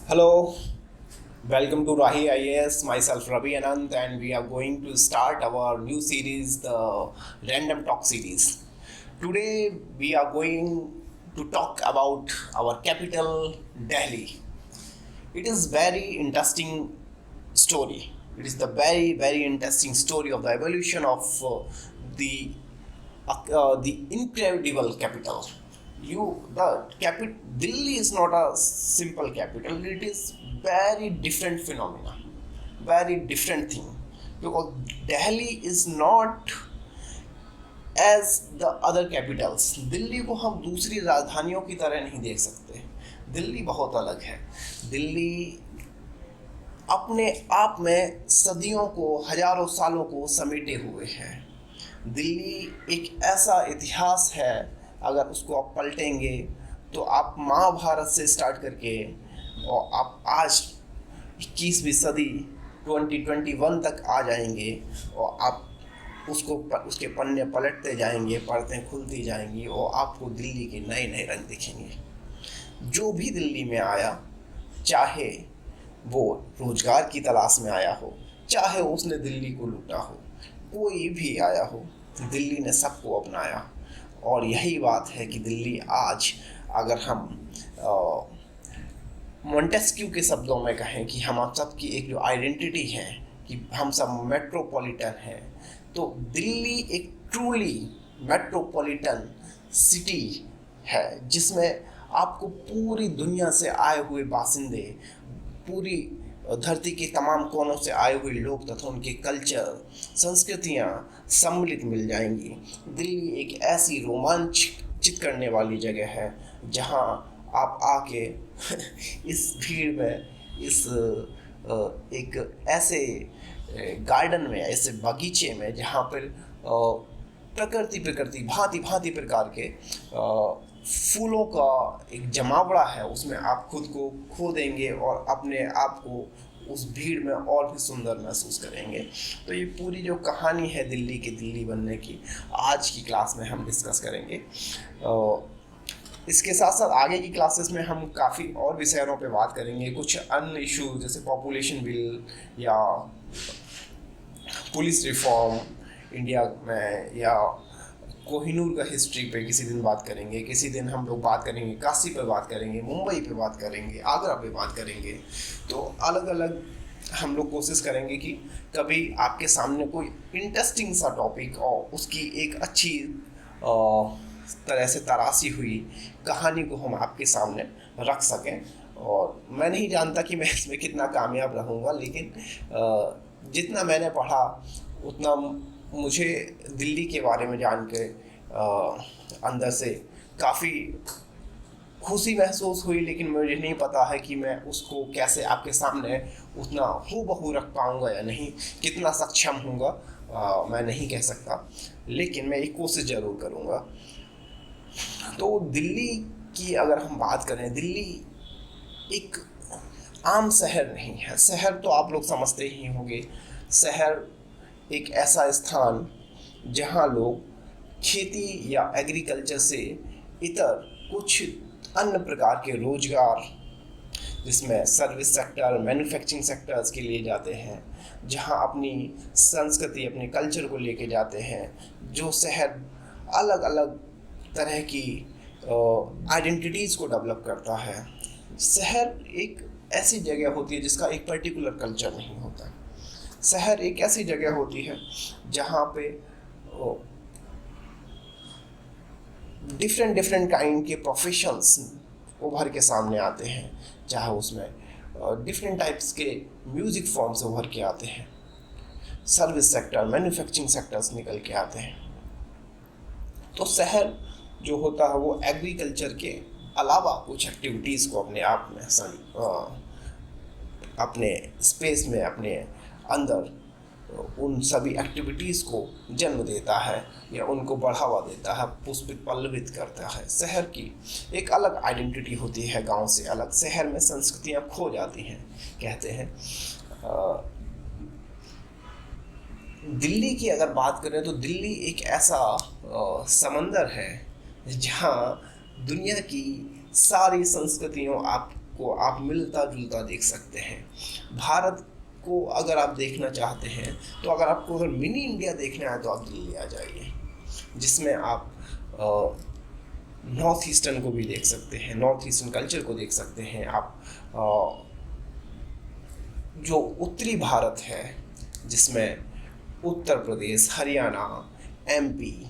Hello, welcome to Rahi IAS. Myself Ravi Anand, and we are going to start our new series, the Random Talk series. Today, we are going to talk about our capital, Delhi. It is very interesting story. It is the very interesting story of the evolution of the the incredible capital. Delhi is not a simple capital. It is very different phenomena, very different thing, because Delhi is not as the other capitals. Delhi को हम दूसरी राजधानियों की तरह नहीं देख सकते. दिल्ली बहुत अलग है. दिल्ली अपने आप में सदियों को, हजारों सालों को समेटे हुए है. दिल्ली एक ऐसा इतिहास है, अगर उसको आप पलटेंगे तो आप महाभारत से स्टार्ट करके और आप आज 21वीं सदी 2021 तक आ जाएंगे और आप उसके पन्ने पलटते जाएंगे, परतें खुलती जाएंगी और आपको दिल्ली के नए नए रंग दिखेंगे. जो भी दिल्ली में आया, चाहे वो रोजगार की तलाश में आया हो, चाहे उसने दिल्ली को लूटा हो, कोई भी आया हो, दिल्ली ने सबको अपनाया. और यही बात है कि दिल्ली आज, अगर हम मोंटेस्क्यू के शब्दों में कहें कि हम आप सबकी एक जो आइडेंटिटी है कि हम सब मेट्रोपॉलिटन हैं, तो दिल्ली एक ट्रूली मेट्रोपॉलिटन सिटी है, जिसमें आपको पूरी दुनिया से आए हुए बासिंदे, पूरी धरती के तमाम कोनों से आए हुए लोग तथा उनके कल्चर, संस्कृतियाँ सम्मिलित मिल जाएंगी. दिल्ली एक ऐसी रोमांचित करने वाली जगह है जहाँ आप आके इस भीड़ में, इस एक ऐसे गार्डन में, ऐसे बगीचे में जहाँ पर प्रकृति भांति भांति प्रकार के फूलों का एक जमावड़ा है, उसमें आप खुद को खो देंगे और अपने आप को उस भीड़ में और भी सुंदर महसूस करेंगे. तो ये पूरी जो कहानी है दिल्ली के दिल्ली बनने की, आज की क्लास में हम डिस्कस करेंगे. इसके साथ साथ आगे की क्लासेस में हम काफ़ी और विषयों पे बात करेंगे. कुछ अन्य इशू जैसे पॉपुलेशन बिल या पुलिस रिफॉर्म इंडिया में, या कोहिनूर का हिस्ट्री पे किसी दिन बात करेंगे. किसी दिन हम लोग बात करेंगे काशी पे, बात करेंगे मुंबई पे, बात करेंगे आगरा पे, बात करेंगे. तो अलग अलग हम लोग कोशिश करेंगे कि कभी आपके सामने कोई इंटरेस्टिंग सा टॉपिक और उसकी एक अच्छी तरह से तराशी हुई कहानी को हम आपके सामने रख सकें. और मैं नहीं जानता कि मैं इसमें कितना कामयाब रहूँगा, लेकिन जितना मैंने पढ़ा उतना मुझे दिल्ली के बारे में जान के अंदर से काफ़ी खुशी महसूस हुई. लेकिन मुझे नहीं पता है कि मैं उसको कैसे आपके सामने उतना हूबहू रख पाऊँगा या नहीं, कितना सक्षम हूँगा मैं नहीं कह सकता, लेकिन मैं एक कोशिश ज़रूर करूँगा. तो दिल्ली की अगर हम बात करें, दिल्ली एक आम शहर नहीं है. शहर तो आप लोग समझते ही होंगे. शहर एक ऐसा स्थान जहाँ लोग खेती या एग्रीकल्चर से इतर कुछ अन्य प्रकार के रोजगार, जिसमें सर्विस सेक्टर, मैन्युफैक्चरिंग सेक्टर्स के लिए जाते हैं, जहाँ अपनी संस्कृति, अपने कल्चर को लेके जाते हैं. जो शहर अलग अलग तरह की आइडेंटिटीज़ को डेवलप करता है. शहर एक ऐसी जगह होती है जिसका एक पर्टिकुलर कल्चर नहीं होता. शहर एक ऐसी जगह होती है जहाँ पे डिफरेंट काइंड के प्रोफेशंस उभर के सामने आते हैं, चाहे उसमें डिफरेंट टाइप्स के म्यूज़िक फॉर्म्स उभर के आते हैं, सर्विस सेक्टर, मैन्युफैक्चरिंग सेक्टर्स निकल के आते हैं. तो शहर जो होता है वो एग्रीकल्चर के अलावा कुछ एक्टिविटीज़ को अपने आप में अपने स्पेस में, अपने अंदर उन सभी एक्टिविटीज़ को जन्म देता है या उनको बढ़ावा देता है, पुष्पित पल्लवित करता है. शहर की एक अलग आइडेंटिटी होती है, गांव से अलग. शहर में संस्कृतियां खो जाती हैं, कहते हैं. दिल्ली की अगर बात करें तो दिल्ली एक ऐसा समंदर है जहाँ दुनिया की सारी संस्कृतियों को आप मिलता जुलता देख सकते हैं। भारत को अगर आप देखना चाहते हैं तो अगर मिनी इंडिया देखना है तो आप दिल्ली आ जाइए, जिसमें आप नॉर्थ ईस्टर्न को भी देख सकते हैं, नॉर्थ ईस्टर्न कल्चर को देख सकते हैं आप। जो उत्तरी भारत है जिसमें उत्तर प्रदेश, हरियाणा, एमपी,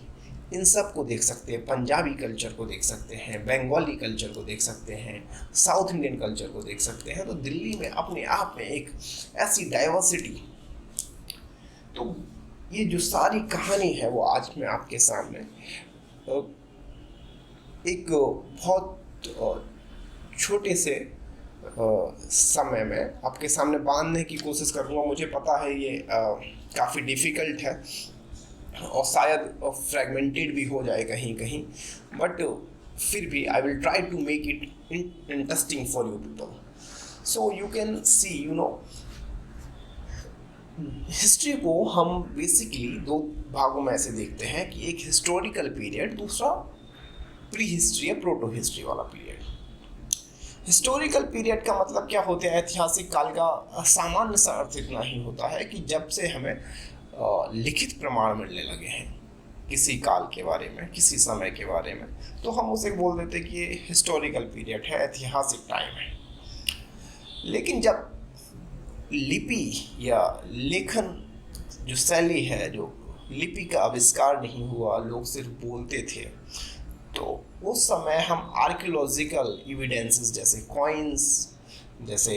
इन सब को देख सकते हैं, पंजाबी कल्चर को देख सकते हैं, बंगाली कल्चर को देख सकते हैं, साउथ इंडियन कल्चर को देख सकते हैं। तो दिल्ली में अपने आप में एक ऐसी डाइवर्सिटी, तो ये जो सारी कहानी है वो आज मैं आपके सामने एक बहुत छोटे से समय में आपके सामने बांधने की कोशिश करूँगा। मुझे पता है ये काफ़ी डिफ़िकल्ट है और शायद फ्रेगमेंटेड भी हो जाए कहीं कहीं, बट फिर भी I will try to make it interesting for you people, so you can see, you know, history को हम बेसिकली दो भागों में ऐसे देखते हैं कि एक हिस्टोरिकल पीरियड, दूसरा प्री हिस्ट्री या प्रोटो हिस्ट्री वाला पीरियड। हिस्टोरिकल पीरियड का मतलब क्या होता है? ऐतिहासिक काल का सामान्य सा अर्थ इतना ही होता है कि जब से हमें लिखित प्रमाण मिलने लगे हैं किसी काल के बारे में, किसी समय के बारे में, तो हम उसे बोल देते कि ये हिस्टोरिकल पीरियड है, ऐतिहासिक टाइम है। लेकिन जब लिपि या लेखन जो शैली है, जो लिपि का आविष्कार नहीं हुआ, लोग सिर्फ बोलते थे, तो उस समय हम आर्कियोलॉजिकल एविडेंसेस जैसे कॉइन्स, जैसे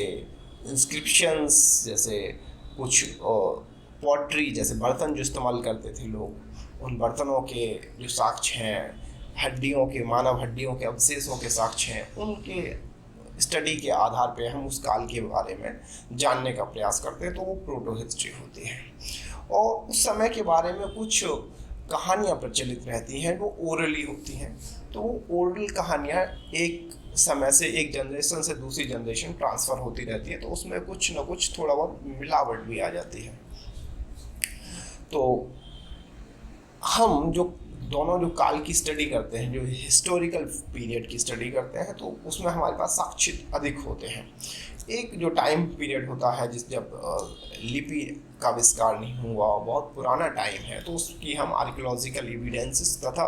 इंस्क्रिप्शंस, जैसे कुछ पॉटरी जैसे बर्तन जो इस्तेमाल करते थे लोग, उन बर्तनों के जो साक्ष्य हैं, हड्डियों के, मानव हड्डियों के अवशेषों के साक्ष्य हैं, उनके स्टडी के आधार पे हम उस काल के बारे में जानने का प्रयास करते हैं, तो वो प्रोटो हिस्ट्री होती है। और उस समय के बारे में कुछ कहानियाँ प्रचलित रहती हैं, वो ओरली होती हैं। तो वो ओरल कहानियाँ एक समय से, एक जनरेशन से दूसरी जनरेशन ट्रांसफ़र होती रहती है, तो उसमें कुछ ना कुछ थोड़ा बहुत मिलावट भी आ जाती है। तो हम जो दोनों जो काल की स्टडी करते हैं, जो हिस्टोरिकल पीरियड की स्टडी करते हैं, तो उसमें हमारे पास साक्ष्य अधिक होते हैं। एक जो टाइम पीरियड होता है जब लिपि का आविष्कार नहीं हुआ, बहुत पुराना टाइम है, तो उसकी हम आर्कियोलॉजिकल एविडेंसेस तथा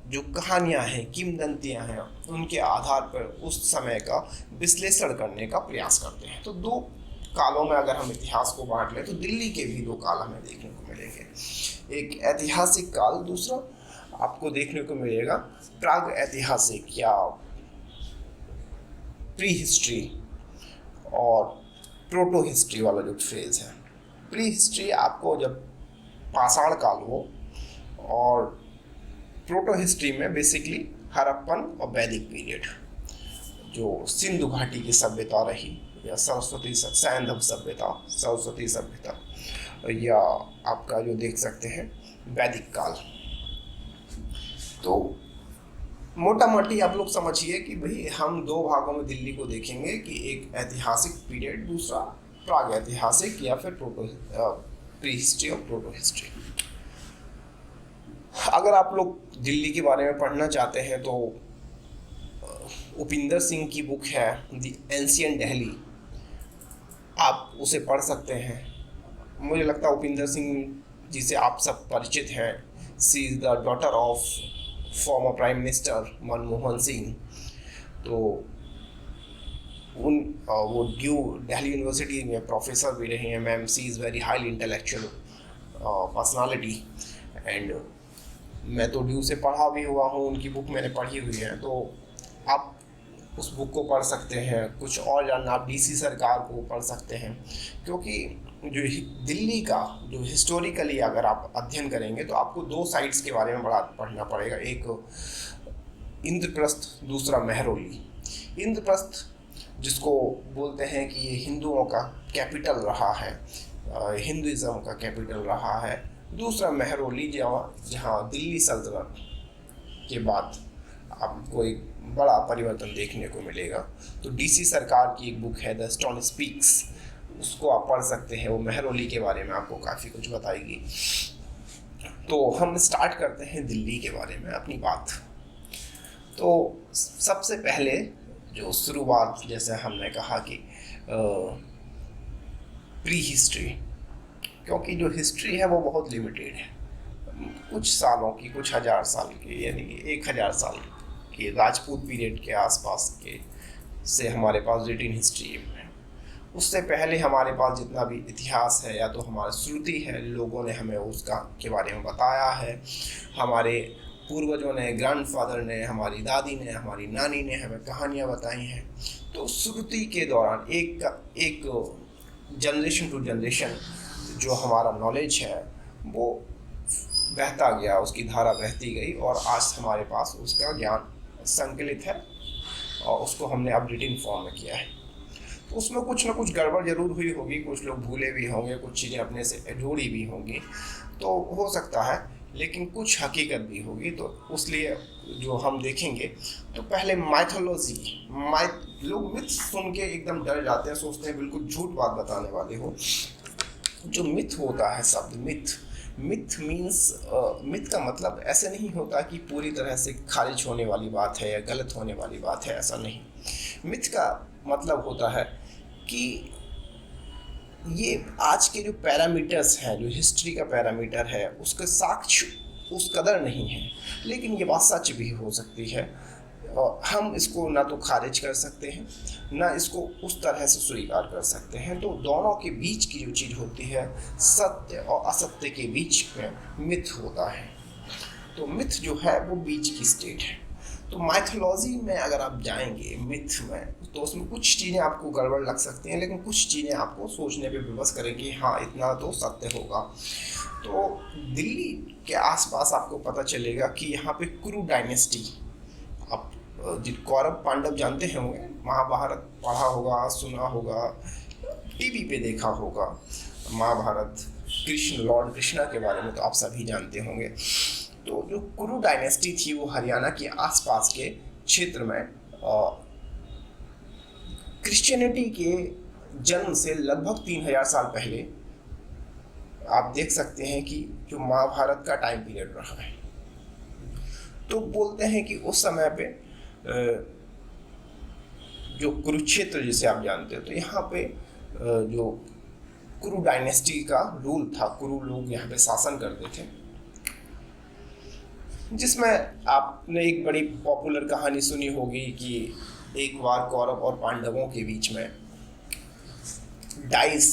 जो कहानियाँ हैं, किंवदंतियाँ हैं, उनके आधार पर उस समय का विश्लेषण करने का प्रयास करते हैं। तो दो कालों में अगर हम इतिहास को बांट लें तो दिल्ली के भी दो काल हमें देखने को मिलेंगे, एक ऐतिहासिक काल, दूसरा आपको देखने को मिलेगा प्राग ऐतिहासिक या प्री हिस्ट्री और प्रोटो हिस्ट्री वाला जो फेज है। प्री हिस्ट्री आपको जब पाषाण काल हो, और प्रोटो हिस्ट्री में बेसिकली हड़प्पन और वैदिक पीरियड, जो सिंधु घाटी की सभ्यता रही, या सरस्वती सैंधव सभ्यता, सरस्वती सभ्यता, या आपका जो देख सकते हैं वैदिक काल। तो मोटा मोटी आप लोग समझिए कि भाई हम दो भागों में दिल्ली को देखेंगे, कि एक ऐतिहासिक पीरियड, दूसरा प्राग ऐतिहासिक या फिर प्री हिस्ट्री और प्रोटो हिस्ट्री। अगर आप लोग दिल्ली के बारे में पढ़ना चाहते हैं तो उपिंदर सिंह की बुक है द एंशिएंट दिल्ली, आप उसे पढ़ सकते हैं। मुझे लगता है उपिंदर सिंह जिसे आप सब परिचित हैं, she is the daughter of former prime minister Manmohan Singh. तो वो दिल्ली यूनिवर्सिटी में प्रोफेसर भी रही हैं ma'am. She is very highly intellectual personality, and मैं तो ड्यू से पढ़ा भी हुआ हूँ, उनकी बुक मैंने पढ़ी हुई है, तो आप उस बुक को पढ़ सकते हैं। कुछ और जानना आप डीसी सरकार को पढ़ सकते हैं, क्योंकि जो दिल्ली का जो हिस्टोरिकली अगर आप अध्ययन करेंगे तो आपको दो साइट्स के बारे में बड़ा पढ़ना पड़ेगा, एक इंद्रप्रस्थ, दूसरा मेहरौली। इंद्रप्रस्थ जिसको बोलते हैं कि ये हिंदुओं का कैपिटल रहा है, हिंदुइज्म का कैपिटल रहा है। दूसरा मेहरौली जहाँ दिल्ली सल्तनत के बाद आपको एक बड़ा परिवर्तन देखने को मिलेगा। तो डीसी सरकार की एक बुक है द स्टोन स्पीक्स, उसको आप पढ़ सकते हैं, वो मेहरौली के बारे में आपको काफ़ी कुछ बताएगी। तो हम स्टार्ट करते हैं दिल्ली के बारे में अपनी बात। तो सबसे पहले जो शुरुआत, जैसे हमने कहा कि प्री हिस्ट्री, क्योंकि जो हिस्ट्री है वो बहुत लिमिटेड है, कुछ सालों की, कुछ हज़ार साल की, यानी कि 1000 साल के राजपूत पीरियड के आसपास के से हमारे पास रिटिन हिस्ट्री है। उससे पहले हमारे पास जितना भी इतिहास है या तो हमारी श्रुति है, लोगों ने हमें उसका के बारे में बताया है, हमारे पूर्वजों ने, ग्रैंडफादर ने, हमारी दादी ने, हमारी नानी ने हमें कहानियाँ बताई हैं। तो श्रुति के दौरान एक जनरेशन टू जनरेशन जो हमारा नॉलेज है वो बहता गया, उसकी धारा बहती गई और आज हमारे पास उसका ज्ञान संकलित है और उसको हमने अब रिटिन फॉर्म में किया है। तो उसमें कुछ ना कुछ गड़बड़ जरूर हुई होगी, कुछ लोग भूले भी होंगे, कुछ चीज़ें अपने से जोड़ी भी होंगी, तो हो सकता है, लेकिन कुछ हकीकत भी होगी। तो उसलिए जो हम देखेंगे तो पहले माइथोलॉजी, लोग मिथ सुन के एकदम डर जाते हैं, सोचते हैं बिल्कुल झूठ बात बताने वाले हो। जो मिथ होता है, शब्द मिथ मीन्स, मिथ का मतलब ऐसे नहीं होता कि पूरी तरह से खारिज होने वाली बात है या गलत होने वाली बात है, ऐसा नहीं। मिथ का मतलब होता है कि ये आज के जो पैरामीटर्स हैं, जो हिस्ट्री का पैरामीटर है, उसके साक्ष्य उस कदर नहीं है, लेकिन ये बात सच भी हो सकती है। हम इसको ना तो खारिज कर सकते हैं, ना इसको उस तरह से स्वीकार कर सकते हैं। तो दोनों के बीच की जो चीज़ होती है, सत्य और असत्य के बीच में मिथ होता है। तो मिथ जो है वो बीच की स्टेट है। तो माइथोलॉजी में अगर आप जाएंगे मिथ में, तो उसमें कुछ चीज़ें आपको गड़बड़ लग सकती हैं, लेकिन कुछ चीज़ें आपको सोचने पे विवश करेंगी, हाँ इतना तो सत्य होगा। तो दिल्ली के आसपास आपको पता चलेगा कि यहाँ पे कुरु डायनेस्टी, आप कौरव पांडव जानते होंगे, महाभारत पढ़ा होगा, सुना होगा, टीवी पे देखा होगा महाभारत, लॉर्ड कृष्णा के बारे में तो आप सभी जानते होंगे। तो जो कुरु डायनेस्टी थी वो हरियाणा के आसपास के क्षेत्र में क्रिश्चियनिटी के जन्म से लगभग 3000 साल पहले आप देख सकते हैं कि जो महाभारत का टाइम पीरियड रहा है। तो बोलते हैं कि उस समय पे जो कुरुक्षेत्र जिसे आप जानते हो, तो यहाँ पे जो कुरु डायनेस्टी का रूल था, कुरु लोग यहाँ पे शासन करते थे, जिसमें आपने एक बड़ी पॉपुलर कहानी सुनी होगी कि एक बार कौरव और पांडवों के बीच में डाइस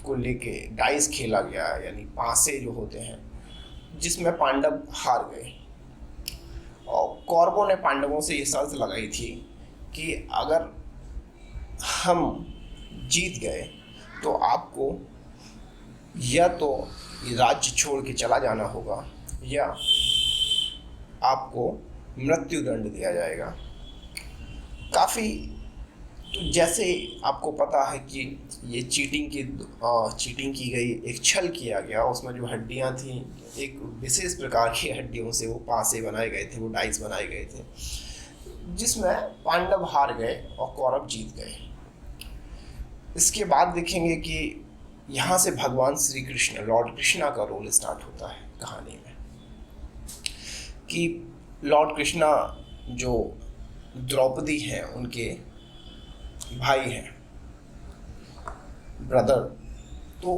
को लेके डाइस खेला गया, यानी पासे जो होते हैं, जिसमें पांडव हार गए। और कौरवों ने पांडवों से ये शर्त लगाई थी कि अगर हम जीत गए तो आपको या तो राज्य छोड़ के चला जाना होगा या आपको मृत्यु दंड दिया जाएगा। काफ़ी, तो जैसे आपको पता है कि ये चीटिंग की गई, एक छल किया गया, उसमें जो हड्डियां थी एक विशेष प्रकार की हड्डियों से वो पासे बनाए गए थे, वो डाइस बनाए गए थे, जिसमें पांडव हार गए और कौरव जीत गए। इसके बाद देखेंगे कि यहाँ से भगवान श्री कृष्ण, लॉर्ड कृष्णा का रोल स्टार्ट होता है कहानी में, कि लॉर्ड कृष्णा जो द्रौपदी हैं उनके भाई हैं, ब्रदर। तो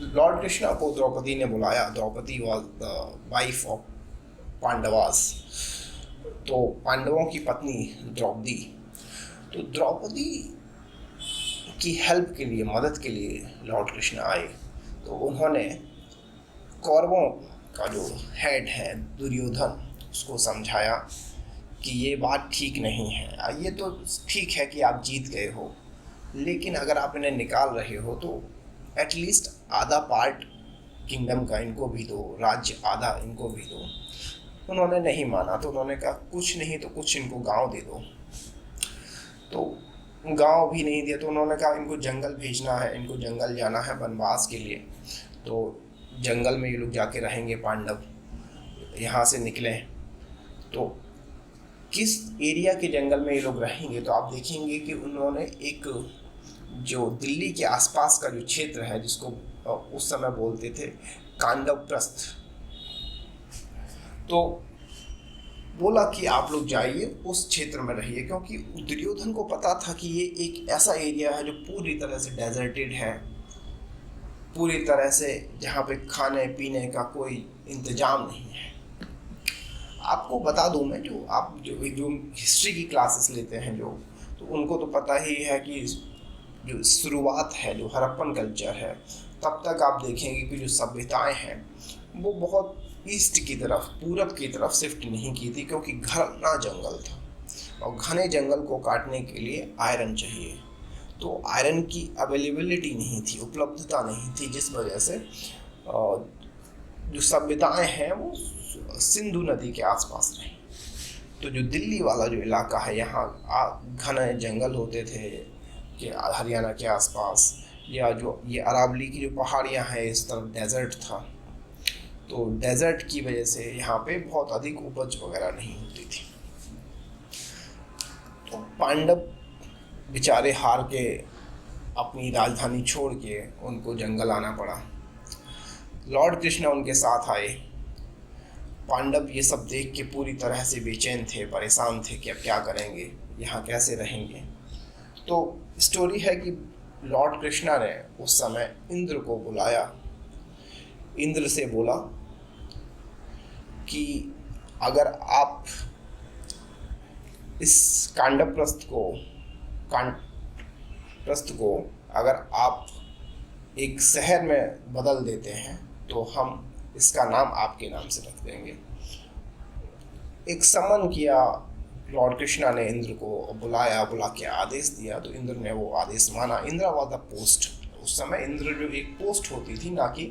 लॉर्ड कृष्णा को द्रौपदी ने बुलाया, Draupadi was the wife of Pandavas, तो पांडवों की पत्नी द्रौपदी। तो द्रौपदी की हेल्प के लिए, मदद के लिए लॉर्ड कृष्ण आए। तो उन्होंने कौरवों का जो हेड है दुर्योधन, उसको समझाया कि ये बात ठीक नहीं है। ये तो ठीक है कि आप जीत गए हो, लेकिन अगर आप इन्हें निकाल रहे हो तो एटलीस्ट आधा पार्ट किंगडम का इनको भी दो, राज्य आधा इनको भी दो। उन्होंने नहीं माना, तो उन्होंने कहा कुछ नहीं तो कुछ इनको गांव दे दो। तो गांव भी नहीं दिया, तो उन्होंने कहा इनको जंगल भेजना है, इनको जंगल जाना है वनवास के लिए। तो जंगल में ये लोग जाके रहेंगे, पांडव यहाँ से निकले। तो किस एरिया के जंगल में ये लोग रहेंगे, तो आप देखेंगे कि उन्होंने एक जो दिल्ली के आसपास का जो क्षेत्र है, जिसको उस समय बोलते थे कांडव प्रस्थ, तो बोला कि आप लोग जाइए उस क्षेत्र में रहिए, क्योंकि दुर्योधन को पता था कि ये एक ऐसा एरिया है जो पूरी तरह से डेजर्टेड है, पूरी तरह से जहाँ पे खाने पीने का कोई इंतजाम नहीं है। आपको बता दूं मैं, जो हिस्ट्री की क्लासेस लेते हैं जो, तो उनको तो पता ही है कि जो शुरुआत है, जो हड़प्पन कल्चर है, तब तक आप देखेंगे कि जो सभ्यताएं हैं वो बहुत ईस्ट की तरफ, पूरब की तरफ शिफ्ट नहीं की थी, क्योंकि घना जंगल था और घने जंगल को काटने के लिए आयरन चाहिए। तो आयरन की अवेलेबिलिटी नहीं थी, उपलब्धता नहीं थी, जिस वजह से जो सभ्यताएं हैं वो सिंधु नदी के आसपास रही। तो जो दिल्ली वाला जो इलाका है, यहाँ घने जंगल होते थे कि हरियाणा के आसपास, या जो ये अरावली की जो पहाड़ियाँ हैं इस तरफ डेजर्ट था। तो डेजर्ट की वजह से यहाँ पे बहुत अधिक उपज वगैरह नहीं होती थी। तो पांडव बेचारे हार के अपनी राजधानी छोड़ के उनको जंगल आना पड़ा। लॉर्ड कृष्णा उनके साथ आए। पांडव ये सब देख के पूरी तरह से बेचैन थे, परेशान थे कि अब क्या करेंगे, यहाँ कैसे रहेंगे। तो स्टोरी है कि लॉर्ड कृष्णा ने उस समय इंद्र को बुलाया। इंद्र से बोला कि अगर आप इस कांडप्रस्थ को अगर आप एक शहर में बदल देते हैं तो हम इसका नाम आपके नाम से रख देंगे। एक समन किया लॉर्ड कृष्णा ने, इंद्र को बुला के आदेश दिया, तो इंद्र ने वो आदेश माना। Indra was the post. उस समय इंद्र जो एक पोस्ट होती थी, ना कि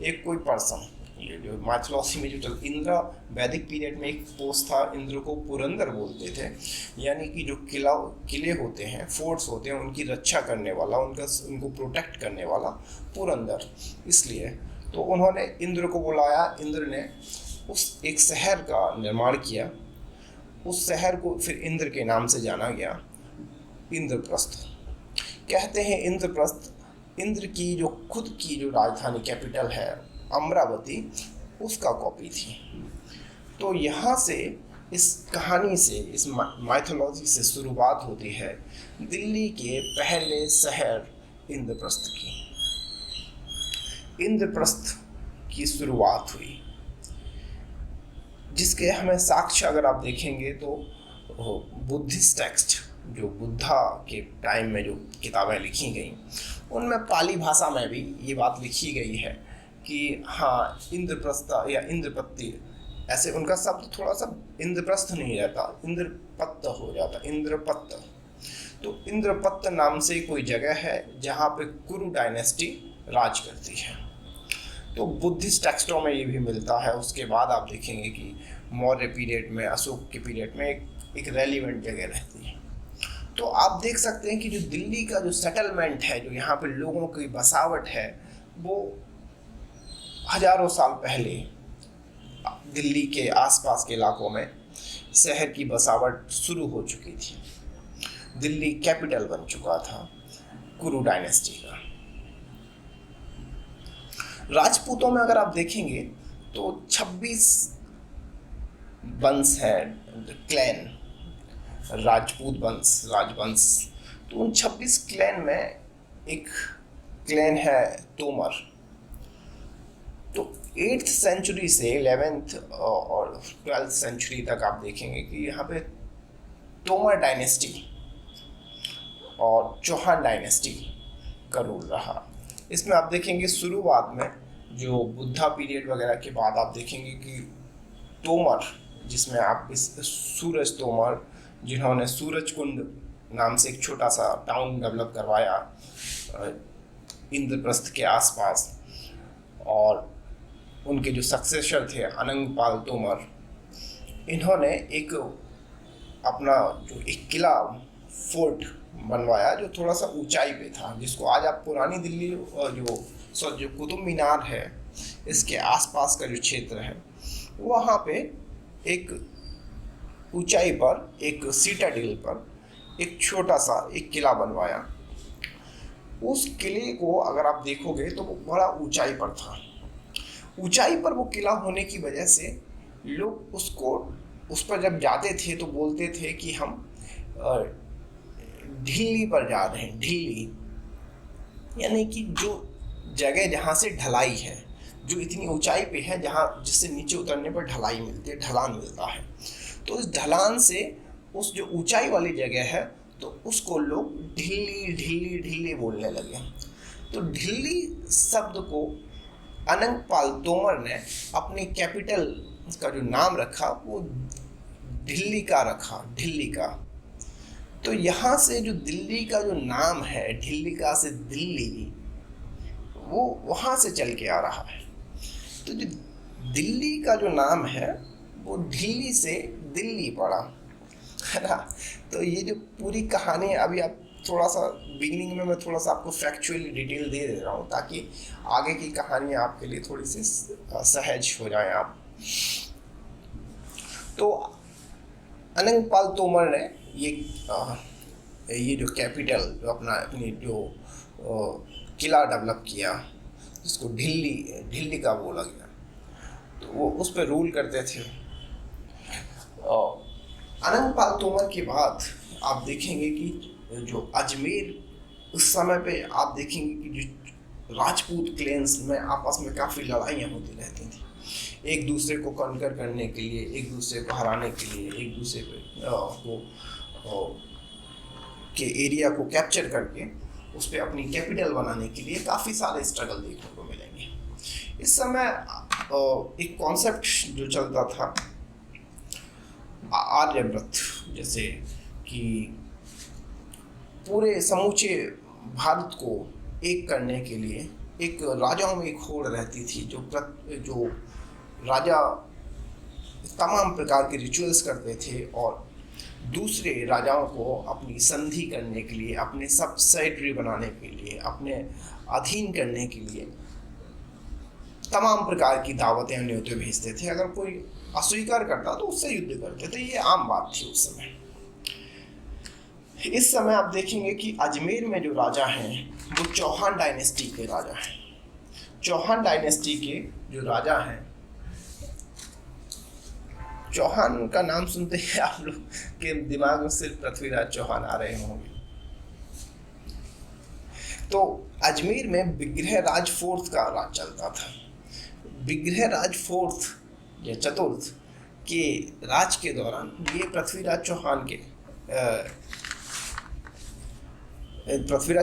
एक कोई पर्सन। ये जो माइथोलॉजी में जो इंद्र वैदिक पीरियड में एक पोस्ट था, इंद्र को पुरंदर बोलते थे, यानी कि जो किले होते हैं, फोर्ट्स होते हैं, उनकी रक्षा करने वाला, उनको प्रोटेक्ट करने वाला पुरंदर। इसलिए तो उन्होंने इंद्र को बुलाया। इंद्र ने उस एक शहर का निर्माण किया। उस शहर को फिर इंद्र के नाम से जाना गया, इंद्रप्रस्थ। कहते हैं इंद्रप्रस्थ इंद्र की जो खुद की जो राजधानी कैपिटल है अमरावती, उसका कॉपी थी। तो यहाँ से इस कहानी से, इस माइथोलॉजी से शुरुआत होती है दिल्ली के पहले शहर इंद्रप्रस्थ की। इंद्रप्रस्थ की शुरुआत हुई, जिसके हमें साक्ष्य अगर आप देखेंगे तो बुद्धिस्ट टेक्स्ट, जो बुद्धा के टाइम में जो किताबें लिखी गई, उनमें पाली भाषा में भी ये बात लिखी गई है कि हाँ, इंद्रप्रस्थ या इंद्रपत्ति, ऐसे उनका शब्द थोड़ा सा इंद्रप्रस्थ नहीं रहता, इंद्रपत्त हो जाता, इंद्रपत्त। तो इंद्रपत्त नाम से कोई जगह है जहाँ पे कुरु डायनेस्टी राज करती है। तो बुद्धिस्ट टेक्स्टों में ये भी मिलता है। उसके बाद आप देखेंगे कि मौर्य पीरियड में, अशोक के पीरियड में एक रेलिवेंट जगह रहती है। तो आप देख सकते हैं कि जो दिल्ली का जो सेटलमेंट है, जो यहाँ पे लोगों की बसावट है, वो हजारों साल पहले दिल्ली के आसपास के इलाकों में शहर की बसावट शुरू हो चुकी थी। दिल्ली कैपिटल बन चुका था कुरु डायनेस्टी का। राजपूतों में अगर आप देखेंगे तो 26 वंश है, क्लैन, राजपूत वंश, राजवंश। तो उन 26 क्लैन में एक क्लैन है तोमर। तो 8th सेंचुरी से 11th और 12th सेंचुरी तक आप देखेंगे कि यहाँ पे तोमर डायनेस्टी और चौहान डायनेस्टी का रूल रहा। इसमें आप देखेंगे शुरुआत में जो बुद्धा पीरियड वगैरह के बाद आप देखेंगे कि तोमर, जिसमें आप इस सूरज तोमर, जिन्होंने सूरज कुंड नाम से एक छोटा सा टाउन डेवलप करवाया इंद्रप्रस्थ के आसपास, और उनके जो सक्सेसर थे अनंगपाल तोमर, इन्होंने एक अपना जो एक किला फोर्ट बनवाया जो थोड़ा सा ऊंचाई पे था, जिसको आज आप पुरानी दिल्ली जो कुतुब मीनार है, इसके आसपास का जो क्षेत्र है, वहाँ पे एक ऊंचाई पर, एक सीटाडेल पर एक छोटा सा एक किला बनवाया। उस किले को अगर आप देखोगे तो वो बड़ा ऊंचाई पर था। ऊंचाई पर वो किला होने की वजह से लोग उस पर जब जाते थे तो बोलते थे कि हम ढिल्ली पर जा रहे हैं। ढिल्ली यानी कि जो जगह जहाँ से ढलाई है, जो इतनी ऊंचाई पे है जहाँ जिससे नीचे उतरने पर ढलाई मिलती है, ढलान मिलता है। तो इस ढलान से उस जो ऊंचाई वाली जगह है तो उसको लोग ढिल्ली ढिल्ली ढिल्ली बोलने लगे। तो ढिल्ली शब्द को अनंगपाल तोमर ने अपनी कैपिटल का जो नाम रखा वो दिल्ली का रखा, दिल्ली का। तो यहाँ से जो दिल्ली का जो नाम है, ढिल्ली का से दिल्ली, वो वहाँ से चल के आ रहा है। तो जो दिल्ली का जो नाम है वो ढिल्ली से दिल्ली पड़ा, है ना। तो ये जो पूरी कहानी अभी आप थोड़ा सा बिगिनिंग में मैं थोड़ा सा आपको फैक्चुअली डिटेल दे रहा हूँ ताकि आगे की कहानी आपके लिए थोड़ी सी सहज हो जाए आप। तो अनंगपाल तोमर ने ये जो कैपिटल जो अपनी जो किला डेवलप किया जिसको ढिल्ली का बोला गया, तो वो उस पर रूल करते थे। अनंगपाल तोमर के बाद आप देखेंगे कि जो अजमेर उस समय पे आप देखेंगे कि जो राजपूत क्लेन्स में आपस में काफ़ी लड़ाइयाँ होती रहती थी, एक दूसरे को कॉन्कर करने के लिए, एक दूसरे को हराने के लिए, एक दूसरे को के एरिया को कैप्चर करके उस पर अपनी कैपिटल बनाने के लिए काफ़ी सारे स्ट्रगल देखने को मिलेंगे। इस समय एक कॉन्सेप्ट जो चलता था आर्यव्रत, जैसे कि पूरे समूचे भारत को एक करने के लिए एक राजाओं में एक होड़ रहती थी, जो राजा तमाम प्रकार के रिचुअल्स करते थे और दूसरे राजाओं को अपनी संधि करने के लिए, अपने सब्सिडरी बनाने के लिए, अपने अधीन करने के लिए तमाम प्रकार की दावतें न्योते भेजते थे। अगर कोई अस्वीकार करता तो उससे युद्ध करते थे। ये आम बात थी उस समय। इस समय आप देखेंगे कि अजमेर में जो राजा हैं वो चौहान डायनेस्टी के राजा हैं। चौहान डायनेस्टी के जो राजा हैं, चौहान का नाम सुनते ही आप लोग के दिमाग में सिर्फ पृथ्वीराज चौहान आ रहे होंगे। तो अजमेर में विग्रहराज फोर्थ का राज चलता था। विग्रहराज फोर्थ या चतुर्थ के राज के दौरान ये Prithviraj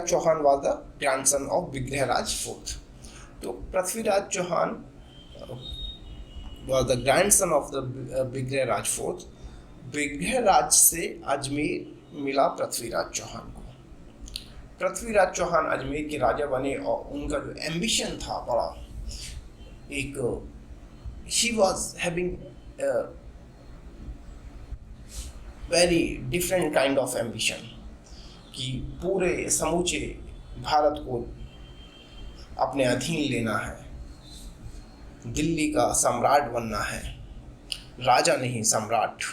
Chauhan was the grandson of Vigraharaj fourth. तो Prithviraj Chauhan was the grandson of the Vigraharaj fourth. Vigraharaj से अजमेर मिला पृथ्वीराज चौहान को। पृथ्वीराज चौहान अजमेर के राजा बने और उनका जो एम्बिशन था बड़ा, एक he was having a very different kind of ambition कि पूरे समूचे भारत को अपने अधीन लेना है, दिल्ली का सम्राट बनना है, राजा नहीं सम्राट।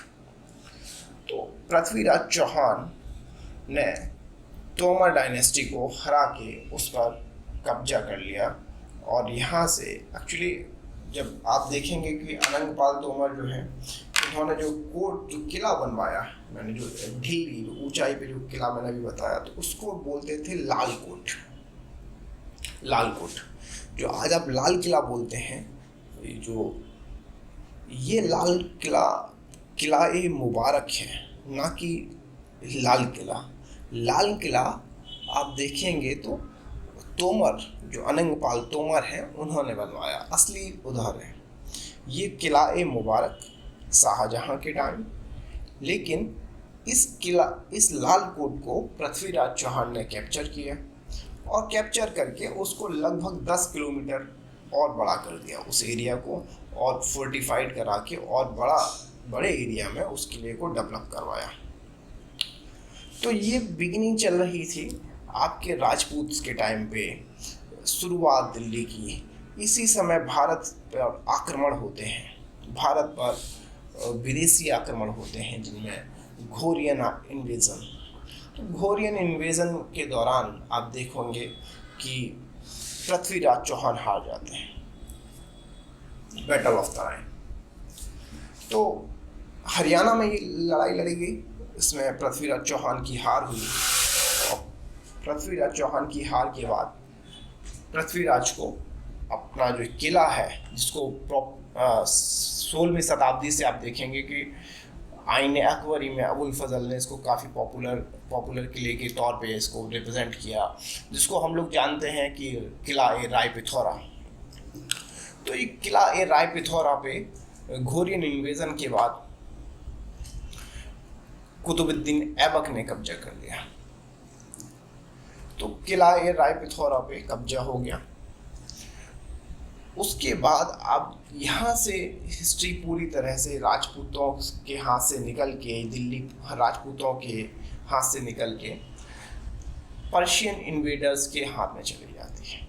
तो पृथ्वीराज चौहान ने तोमर डायनेस्टी को हरा के उस पर कब्जा कर लिया। और यहाँ से एक्चुअली जब आप देखेंगे कि अनंगपाल तोमर जो है, उन्होंने जो किला बनवाया, मैंने जो ढिल्ली ऊंचाई पे जो किला मैंने अभी बताया, तो उसको बोलते थे लाल कोट। जो आज आप लाल किला बोलते हैं, जो ये लाल किला ए मुबारक है, ना कि लाल किला। लाल किला आप देखेंगे तो तोमर, जो अनंगपाल तोमर हैं, उन्होंने बनवाया, असली उधर है। ये किला ए मुबारक शाहजहां के टाइम, लेकिन इस लाल कोट को पृथ्वीराज चौहान ने कैप्चर किया और कैप्चर करके उसको लगभग 10 किलोमीटर और बड़ा कर दिया उस एरिया को, और फोर्टिफाइड करा के और बड़े एरिया में उस किले को डेवलप करवाया। तो ये बिगिनिंग चल रही थी आपके राजपूत के टाइम पे, शुरुआत दिल्ली की। इसी समय भारत पर आक्रमण होते हैं, भारत पर विदेशी आक्रमण होते हैं, जिनमें घोरियन इन्वेजन। तो घोरियन इन्वेजन के दौरान आप देखोगे कि पृथ्वीराज चौहान हार जाते हैं, बैटल ऑफ तराइन। तो हरियाणा में ये लड़ाई लड़ी गई, इसमें पृथ्वीराज चौहान की हार हुई। और पृथ्वीराज चौहान की हार के बाद पृथ्वीराज को अपना जो किला है, जिसको 16वीं शताब्दी से आप देखेंगे कि आईने अकबरी में अबुल फजल ने इसको काफ़ी पॉपुलर किले के तौर पे इसको रिप्रेजेंट किया, जिसको हम लोग जानते हैं कि किला ए राय पिथौरा। तो ये किला ए राय पिथौरा पे घोरियन इन्वेजन के बाद कुतुबुद्दीन ऐबक ने कब्जा कर लिया। तो किला ए राय पिथौरा पे कब्जा हो गया। उसके बाद अब यहाँ से हिस्ट्री पूरी तरह से राजपूतों के हाथ से निकल के, दिल्ली राजपूतों के हाथ से निकल के पर्शियन इन्वेडर्स के हाथ में चली जाती है।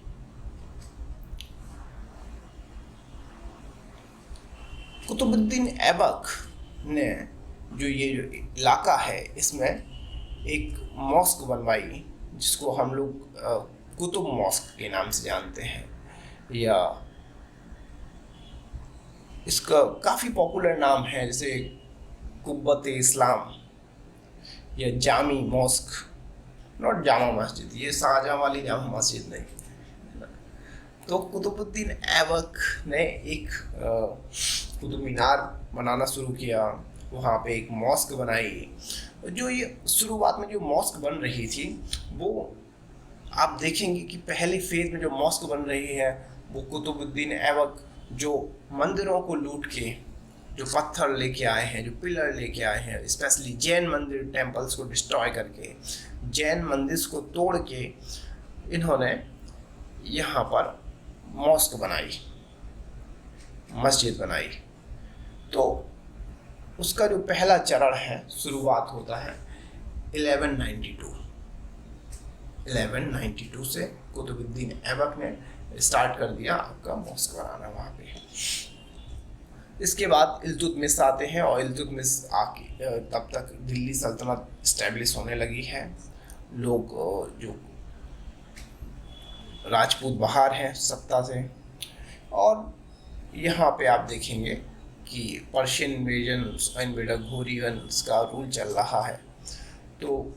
कुतुबुद्दीन ऐबक ने जो इलाका है, इसमें एक मॉस्क बनवाई, जिसको हम लोग कुतुब मॉस्क के नाम से जानते हैं, या इसका काफ़ी पॉपुलर नाम है जैसे कुब्बत इस्लाम या जामी मॉस्क, नॉट जामा मस्जिद, ये शाहजहां वाली जामा मस्जिद नहीं। तो कुतुबुद्दीन ऐबक ने एक कुतुब मीनार बनाना शुरू किया, वहाँ पे एक मॉस्क बनाई। जो ये शुरुआत में जो मॉस्क बन रही थी, वो आप देखेंगे कि पहले फेज में जो मॉस्क बन रही है, वो कुतुबुद्दीन ऐबक जो मंदिरों को लूट के, जो पत्थर लेके आए हैं, जो पिलर लेके आए हैं, स्पेशली जैन मंदिर टेम्पल्स को डिस्ट्रॉय करके, जैन मंदिर को तोड़ के इन्होंने यहाँ पर मॉस्क बनाई, मस्जिद बनाई। तो उसका जो पहला चरण है, शुरुआत होता है 1192 से कुतुबुद्दीन ऐबक ने स्टार्ट कर दिया आपका मॉस्क बनाना वहाँ पे। इसके बाद इल्तुतमिश आते हैं, और इल्तुतमिश आके तब तक दिल्ली सल्तनत इस्टेब्लिश होने लगी है। लोग जो राजपूत बाहर हैं सत्ता से, और यहाँ पे आप देखेंगे कि पर्शियन इन्वेडर घोरियंस का रूल चल रहा है। तो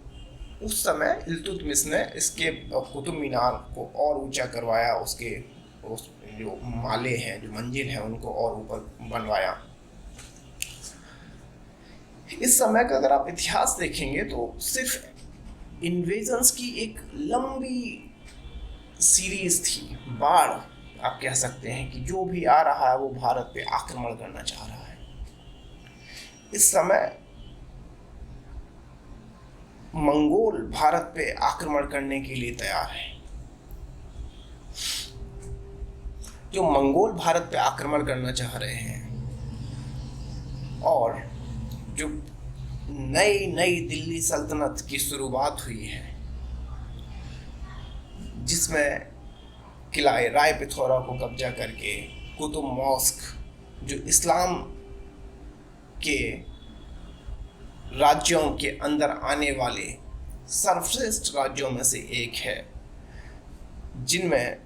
उस समय इल्तुतमिश ने इसके कुतुब मीनार को और ऊंचा करवाया, उसके उस जो माले हैं, जो मंजिल हैं, उनको और ऊपर बनवाया। इस समय का अगर आप इतिहास देखेंगे तो सिर्फ इन्वेजन्स की एक लंबी सीरीज थी, बाढ़ आप कह सकते हैं, कि जो भी आ रहा है वो भारत पे आक्रमण करना चाह रहा है। इस समय मंगोल भारत पे आक्रमण करने के लिए तैयार है। जो मंगोल भारत पे आक्रमण करना चाह रहे हैं, और जो नई दिल्ली सल्तनत की शुरुआत हुई है, जिसमें किला राय पिथौरा को कब्जा करके कुतुब मॉस्क, जो इस्लाम के राज्यों के अंदर आने वाले सर्वश्रेष्ठ राज्यों में से एक है, जिनमें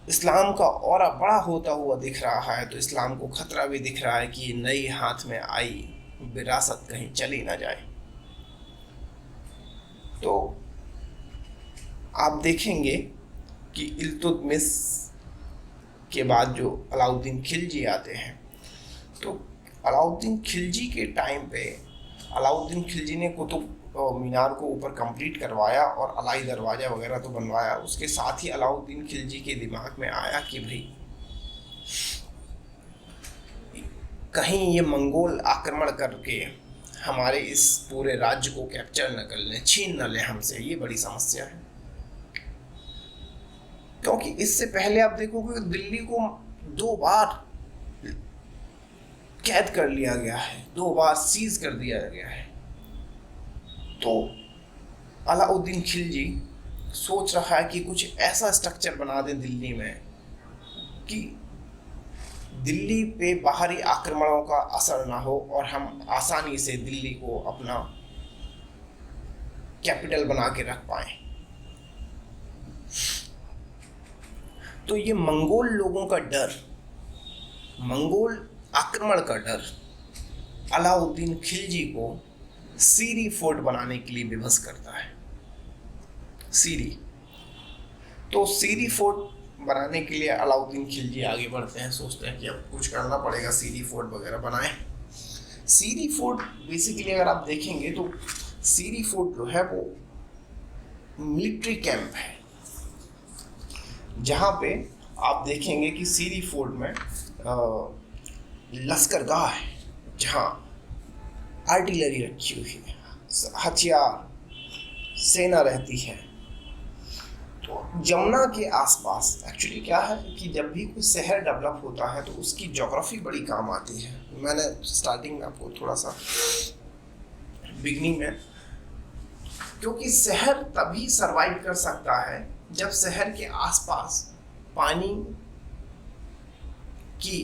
इस्लाम का ऑरा बड़ा होता हुआ दिख रहा है, तो इस्लाम को खतरा भी दिख रहा है कि ये नई हाथ में आई विरासत कहीं चली ना जाए। तो आप देखेंगे कि इल्तुतमिश के बाद जो अलाउद्दीन खिलजी आते हैं, तो अलाउद्दीन खिलजी के टाइम पे अलाउद्दीन खिलजी ने कुतुब मीनार को ऊपर कंप्लीट करवाया और अलाई दरवाज़ा वगैरह तो बनवाया। उसके साथ ही अलाउद्दीन खिलजी के दिमाग में आया कि भाई कहीं ये मंगोल आक्रमण करके हमारे इस पूरे राज्य को कैप्चर न कर लें, छीन न लें हमसे, ये बड़ी समस्या है। क्योंकि इससे पहले आप देखोगे दिल्ली को 2 बार कैद कर लिया गया है, 2 बार सीज कर दिया गया है। तो अलाउद्दीन खिलजी सोच रहा है कि कुछ ऐसा स्ट्रक्चर बना दें दिल्ली में कि दिल्ली पे बाहरी आक्रमणों का असर ना हो और हम आसानी से दिल्ली को अपना कैपिटल बना के रख पाएं। तो ये मंगोल लोगों का डर, मंगोल आक्रमण का डर, अलाउद्दीन खिलजी को सीरी फोर्ट बनाने के लिए विवश करता है। सीरी, तो सीरी फोर्ट बनाने के लिए अलाउद्दीन खिलजी आगे बढ़ते हैं, सोचते हैं कि अब कुछ करना पड़ेगा, सीरी फोर्ट वगैरह बनाएं। सीरी फोर्ट बेसिकली अगर आप देखेंगे तो सीरी फोर्ट जो है वो मिलिट्री कैंप है, जहाँ पे आप देखेंगे कि सीरी फोर्ट में लश्करगाह है, जहाँ आर्टिलरी रखी हुई है, हथियार, सेना रहती है। तो यमुना के आसपास एक्चुअली क्या है कि जब भी कोई शहर डेवलप होता है तो उसकी ज्योग्राफी बड़ी काम आती है। मैंने स्टार्टिंग में आपको थोड़ा सा बिगनिंग में, क्योंकि शहर तभी सरवाइव कर सकता है जब शहर के आसपास पानी की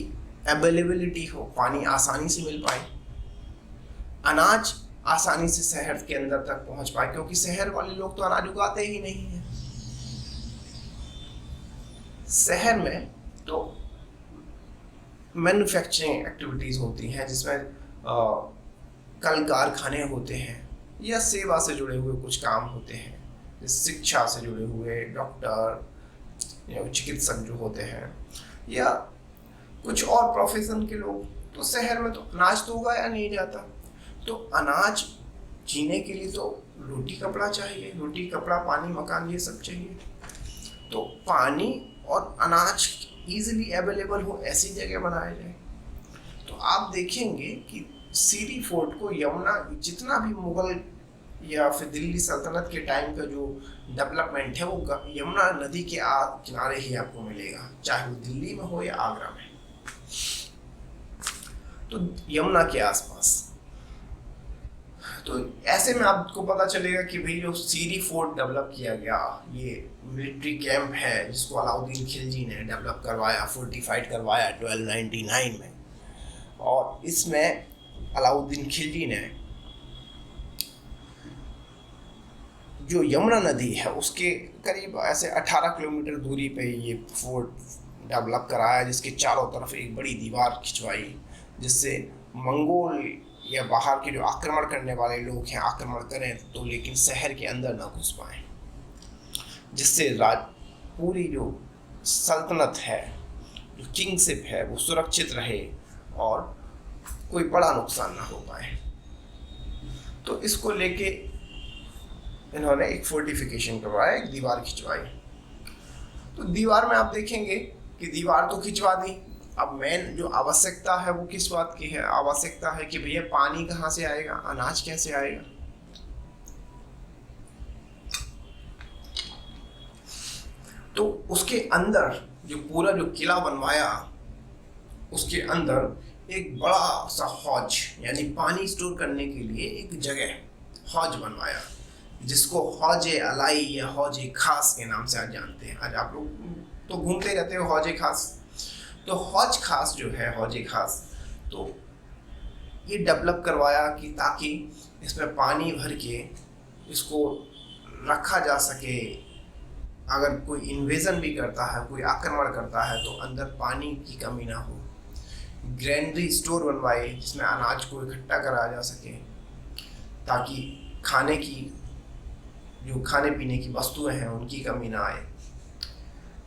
अवेलेबिलिटी हो, पानी आसानी से मिल पाए, अनाज आसानी से शहर के अंदर तक पहुंच पाए, क्योंकि शहर वाले लोग तो अनाज उगाते ही नहीं है। शहर में तो मैन्युफैक्चरिंग एक्टिविटीज होती हैं, जिसमें कल कारखाने होते हैं या सेवा से जुड़े हुए कुछ काम होते हैं, शिक्षा से जुड़े हुए डॉक्टर या चिकित्सक जो होते हैं या कुछ और प्रोफेशन के लोग। तो शहर में तो अनाज तो उगाया नहीं जाता, तो अनाज जीने के लिए तो रोटी कपड़ा चाहिए, रोटी कपड़ा पानी मकान ये सब चाहिए। तो पानी और अनाज इजीली अवेलेबल हो ऐसी जगह बनाया जाए। तो आप देखेंगे कि सीरी फोर्ट को यमुना, जितना भी मुगल या फिर दिल्ली सल्तनत के टाइम का जो डेवलपमेंट है वो यमुना नदी के किनारे ही आपको मिलेगा, चाहे वो दिल्ली में हो या आगरा में। तो यमुना के आसपास, तो ऐसे में आपको पता चलेगा कि भाई जो सीरी फोर्ट डेवलप किया गया, ये मिलिट्री कैंप है जिसको अलाउद्दीन खिलजी ने डेवलप करवाया, फोर्टिफाइड करवाया 1299 में। और इसमें अलाउद्दीन खिलजी ने जो यमुना नदी है उसके करीब ऐसे 18 किलोमीटर दूरी पे ये फोर्ट डेवलप कराया, जिसके चारों तरफ एक बड़ी दीवार खिंचवाई, जिससे मंगोल या बाहर के जो आक्रमण करने वाले लोग हैं आक्रमण करें तो लेकिन शहर के अंदर ना घुस पाए, जिससे पूरी जो सल्तनत है, जो किंगशिप है, वो सुरक्षित रहे और कोई बड़ा नुकसान ना हो पाए। तो इसको लेके इन्होंने एक फोर्टिफिकेशन करवाया, एक दीवार खिंचवाई। तो दीवार में आप देखेंगे कि दीवार तो खिंचवा दी, अब मेन जो आवश्यकता है वो किस बात की है? आवश्यकता है कि भैया पानी कहाँ से आएगा, अनाज कैसे आएगा। तो उसके अंदर जो पूरा जो किला बनवाया, उसके अंदर एक बड़ा सा हौज, यानी पानी स्टोर करने के लिए एक जगह हौज बनवाया, जिसको हौज अलाई या हौज खास के नाम से आज जानते हैं। आज आप लोग तो घूमते रहते हो हौज खास। तो हौज खास जो है, हौज खास, तो ये डेवलप करवाया कि ताकि इसमें पानी भर के इसको रखा जा सके, अगर कोई इन्वेजन भी करता है, कोई आक्रमण करता है तो अंदर पानी की कमी ना हो। ग्रेनरी स्टोर बनवाए जिसमें अनाज को इकट्ठा करा जा सके, ताकि खाने की जो खाने पीने की वस्तुएं हैं उनकी कमी ना आए।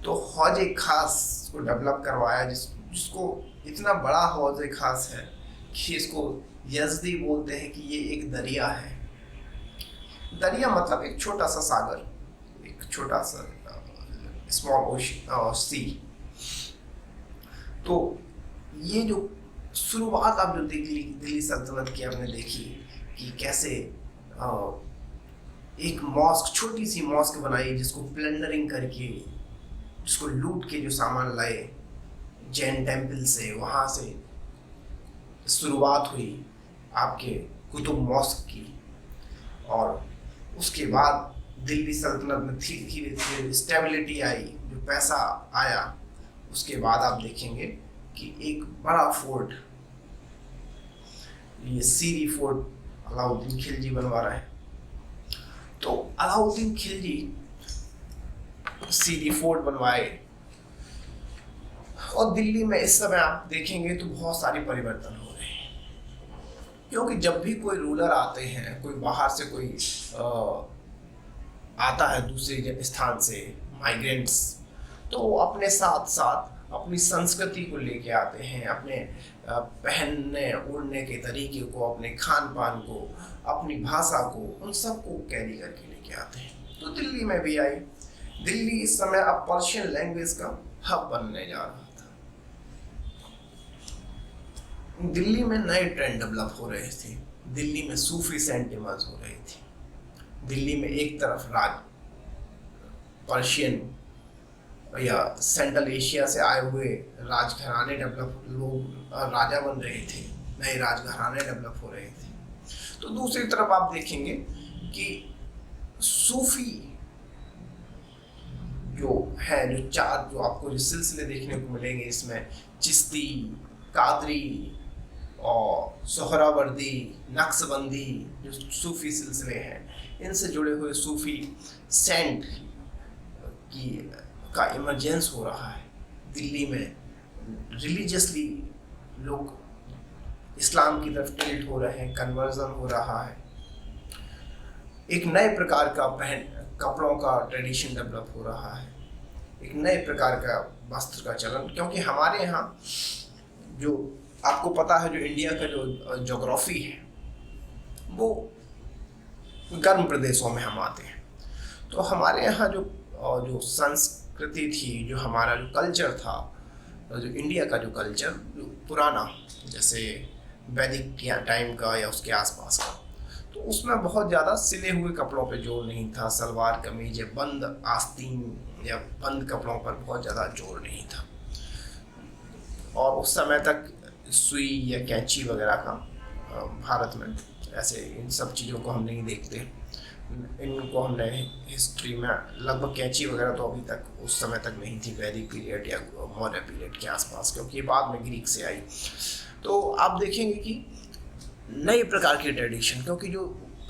तो हौज खास को डेवलप करवाया, जिसको इतना बड़ा हौज खास है कि इसको यजदी बोलते हैं कि ये एक दरिया है। दरिया मतलब एक छोटा सा सागर, एक छोटा सा स्मॉल ओशन सी। तो ये जो शुरुआत आप जो दिल्ली सल्तनत की आपने देखी कि कैसे एक मॉस्क, छोटी सी मॉस्क बनाई जिसको प्लंडरिंग करके, जिसको लूट के जो सामान लाए जैन टेम्पल से, वहाँ से शुरुआत हुई आपके कुतुब मॉस्क की। और उसके बाद दिल्ली सल्तनत में धीरे धीरे स्टेबिलिटी आई, जो पैसा आया, उसके बाद आप देखेंगे कि एक बड़ा फोर्ट, ये सीरी फोर्ट अलाउद्दीन खिलजी बनवा रहा है। तो अलाउद्दीन खिलजी सीरी फोर्ट बनवाए, और दिल्ली में इस समय आप देखेंगे तो बहुत सारे परिवर्तन हो रहे हैं। क्योंकि जब भी कोई रूलर आते हैं, कोई बाहर से कोई आता है दूसरे स्थान से, माइग्रेंट्स, तो वो अपने साथ साथ अपनी संस्कृति को लेके आते हैं, अपने पहनने ओढ़ने के तरीके को, अपने खान पान को, अपनी भाषा को, उन सबको कैरी करके लेके आते हैं। तो दिल्ली में भी आई। दिल्ली इस समय अब पर्शियन लैंग्वेज का हब बनने जा रहा था। दिल्ली में नए ट्रेंड डेवलप हो रहे थे, दिल्ली में सूफी सेंटिमर्स हो रही थी। दिल्ली में एक तरफ पर्शियन या सेंट्रल एशिया से आए हुए राजघराने डेवलप, लोग राजा बन रहे थे, नए राजघराने डेवलप हो रहे थे। तो दूसरी तरफ आप देखेंगे कि सूफी जो है, जो आपको जो सिलसिले देखने को मिलेंगे इसमें, चिश्ती, कादरी और सोहरावर्दी, नक्शबंदी, जो सूफी सिलसिले हैं, इनसे जुड़े हुए सूफी सेंट का इमरजेंस हो रहा है। दिल्ली में रिलीजियसली लोग इस्लाम की तरफ टिल्ट हो रहे हैं, कन्वर्जन हो रहा है, एक नए प्रकार का कपड़ों का ट्रेडिशन डेवलप हो रहा है, एक नए प्रकार का वस्त्र का चलन। क्योंकि हमारे यहाँ जो आपको पता है, जो इंडिया का जो ज्योग्राफी है वो गर्म प्रदेशों में हम आते हैं। तो हमारे यहाँ जो संस्कृति थी, जो हमारा जो कल्चर था, जो इंडिया का जो कल्चर जो पुराना, जैसे वैदिक टाइम का या उसके आसपास का, तो उसमें बहुत ज़्यादा सिले हुए कपड़ों पे जोर नहीं था, सलवार कमीज या बंद आस्तीन या बंद कपड़ों पर बहुत ज़्यादा जोर नहीं था। और उस समय तक सुई या कैंची वगैरह का भारत में ऐसे इन सब चीज़ों को हम नहीं देखते। इनको हमने हिस्ट्री में लगभग कैंची वगैरह तो अभी तक उस समय तक नहीं थी, वैदिक पीरियड या मौर्य पीरियड के आसपास, क्योंकि ये बाद में ग्रीक से आई। तो आप देखेंगे कि नए प्रकार की ट्रेडिशन, क्योंकि जो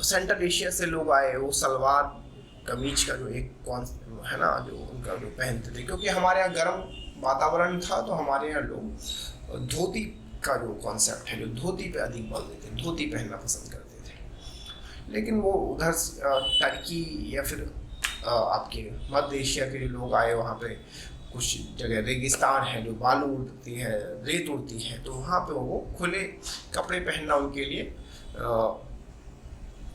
सेंट्रल एशिया से लोग आए, वो सलवार कमीज का जो एक कौन है ना, जो उनका जो पहनते थे, क्योंकि हमारे यहाँ गर्म वातावरण था, तो हमारे यहाँ लोग धोती का जो कॉन्सेप्ट है, जो धोती पे अधिक बल देते, धोती पहनना पसंद करते थे। लेकिन वो उधर टर्की या फिर आपके मध्य एशिया के जो लोग आए, वहाँ पे कुछ जगह रेगिस्तान है, जो बालू उड़ती है, रेत उड़ती है, तो वहाँ पे वो खुले कपड़े पहनना उनके लिए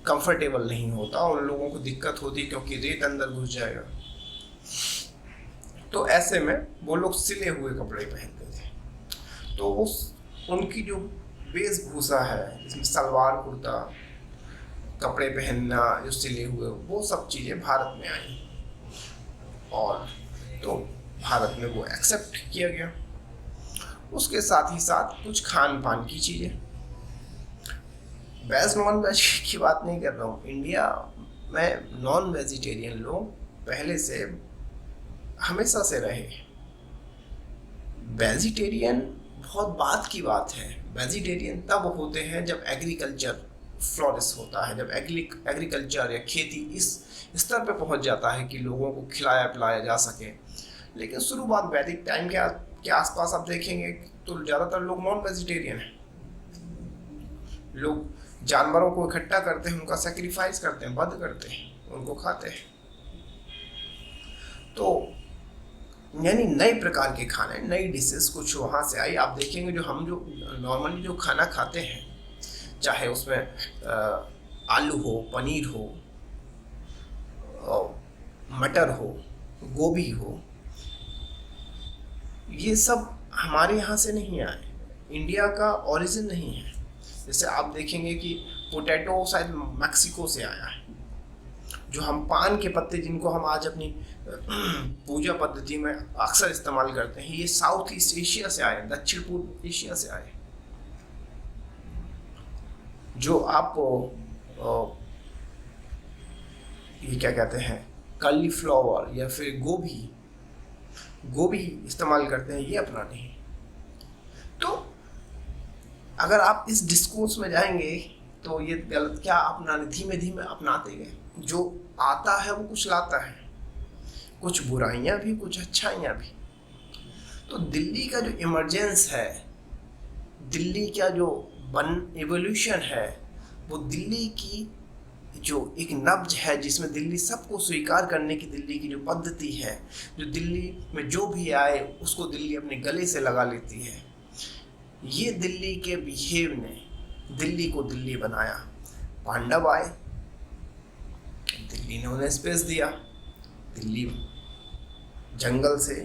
कंफर्टेबल नहीं होता, और उन लोगों को दिक्कत होती क्योंकि रेत अंदर घुस जाएगा। तो ऐसे में वो लोग सिले हुए कपड़े पहनते थे। तो उनकी जो वेशभूषा है, इसमें सलवार कुर्ता, कपड़े पहनना जो सिले हुए, वो सब चीज़ें भारत में आई, और तो भारत में वो एक्सेप्ट किया गया। उसके साथ ही साथ कुछ खान पान की चीज़ें, वेज नॉन वेज की बात नहीं कर रहा हूँ। इंडिया में नॉन वेजिटेरियन लोग पहले से हमेशा से रहे। वेजिटेरियन बहुत बात की बात है। वेजिटेरियन तब होते हैं जब एग्रीकल्चर फ्लोरिश होता है, जब एग्रीकल्चर या खेती इस स्तर पे पहुंच जाता है कि लोगों को खिलाया पिलाया जा सके। लेकिन शुरुआत वैदिक टाइम के आसपास आप देखेंगे तो ज़्यादातर लोग नॉन वेजिटेरियन हैं। लोग जानवरों को इकट्ठा करते हैं, उनका सेक्रीफाइस करते हैं, वध करते हैं, उनको खाते हैं। तो यानी नए प्रकार के खाने, नई डिशेस कुछ वहाँ से आई। आप देखेंगे जो हम जो नॉर्मली जो खाना खाते हैं, चाहे उसमें आलू हो, पनीर हो, मटर हो, गोभी हो, ये सब हमारे यहाँ से नहीं आए, इंडिया का ओरिजिन नहीं है। जैसे आप देखेंगे कि पोटैटो शायद मैक्सिको से आया है। जो हम पान के पत्ते, जिनको हम आज अपनी पूजा पद्धति में अक्सर इस्तेमाल करते हैं, ये साउथ ईस्ट एशिया से आए, दक्षिण पूर्व एशिया से आए। जो आप ये क्या कहते हैं, कॉलीफ्लावर या फिर गोभी इस्तेमाल करते हैं, ये अपना नहीं। तो अगर आप इस डिस्कोर्स में जाएंगे तो ये गलत क्या अपनाने, धीमे धीमे अपनाते गए। जो आता है वो कुछ लाता है, कुछ बुराइयां भी, कुछ अच्छाइयां भी। तो दिल्ली का जो इमरजेंस है, दिल्ली का जो एवोल्यूशन है वो दिल्ली की जो एक नब्ज है, जिसमें दिल्ली सबको स्वीकार करने की दिल्ली की जो पद्धति है, जो दिल्ली में जो भी आए उसको दिल्ली अपने गले से लगा लेती है, ये दिल्ली के बिहेव ने दिल्ली को दिल्ली बनाया। पांडव आए, दिल्ली ने उन्हें स्पेस दिया, दिल्ली जंगल से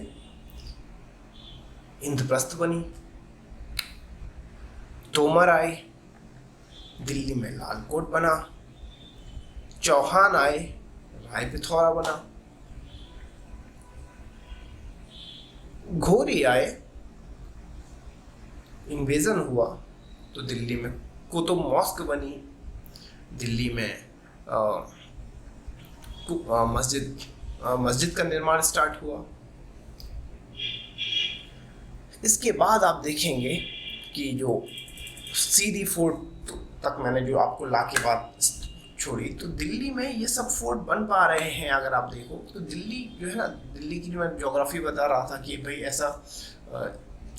इंद्रप्रस्थ बनी। तोमर आए, दिल्ली में लाल कोट बना। चौहान आए, राय पिथौरा बना। घोरी आए, इन्वेजन हुआ तो दिल्ली में कुतुब मॉस्क बनी, दिल्ली में मस्जिद का निर्माण स्टार्ट हुआ। इसके बाद आप देखेंगे कि जो सीधी फोर्ट तक मैंने जो आपको ला के बात छोड़ी, तो दिल्ली में ये सब फोर्ट बन पा रहे हैं। अगर आप देखो तो दिल्ली जो है ना, दिल्ली की जो मैं ज्योग्राफी बता रहा था कि भाई ऐसा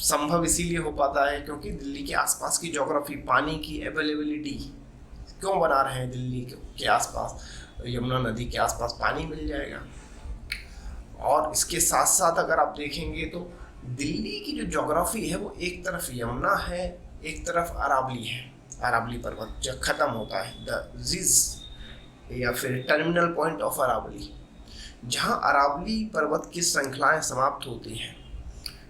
संभव इसीलिए हो पाता है क्योंकि दिल्ली के आसपास की ज्योग्राफी, पानी की अवेलेबिलिटी क्यों बना रहे हैं दिल्ली के आसपास, यमुना नदी के आसपास पानी मिल जाएगा। और इसके साथ साथ अगर आप देखेंगे तो दिल्ली की जो ज्योग्राफी है वो एक तरफ यमुना है, एक तरफ अरावली है। अरावली पर्वत जब खत्म होता है, द रिज या फिर टर्मिनल पॉइंट ऑफ अरावली, जहाँ अरावली पर्वत की श्रृंखलाएं समाप्त होती हैं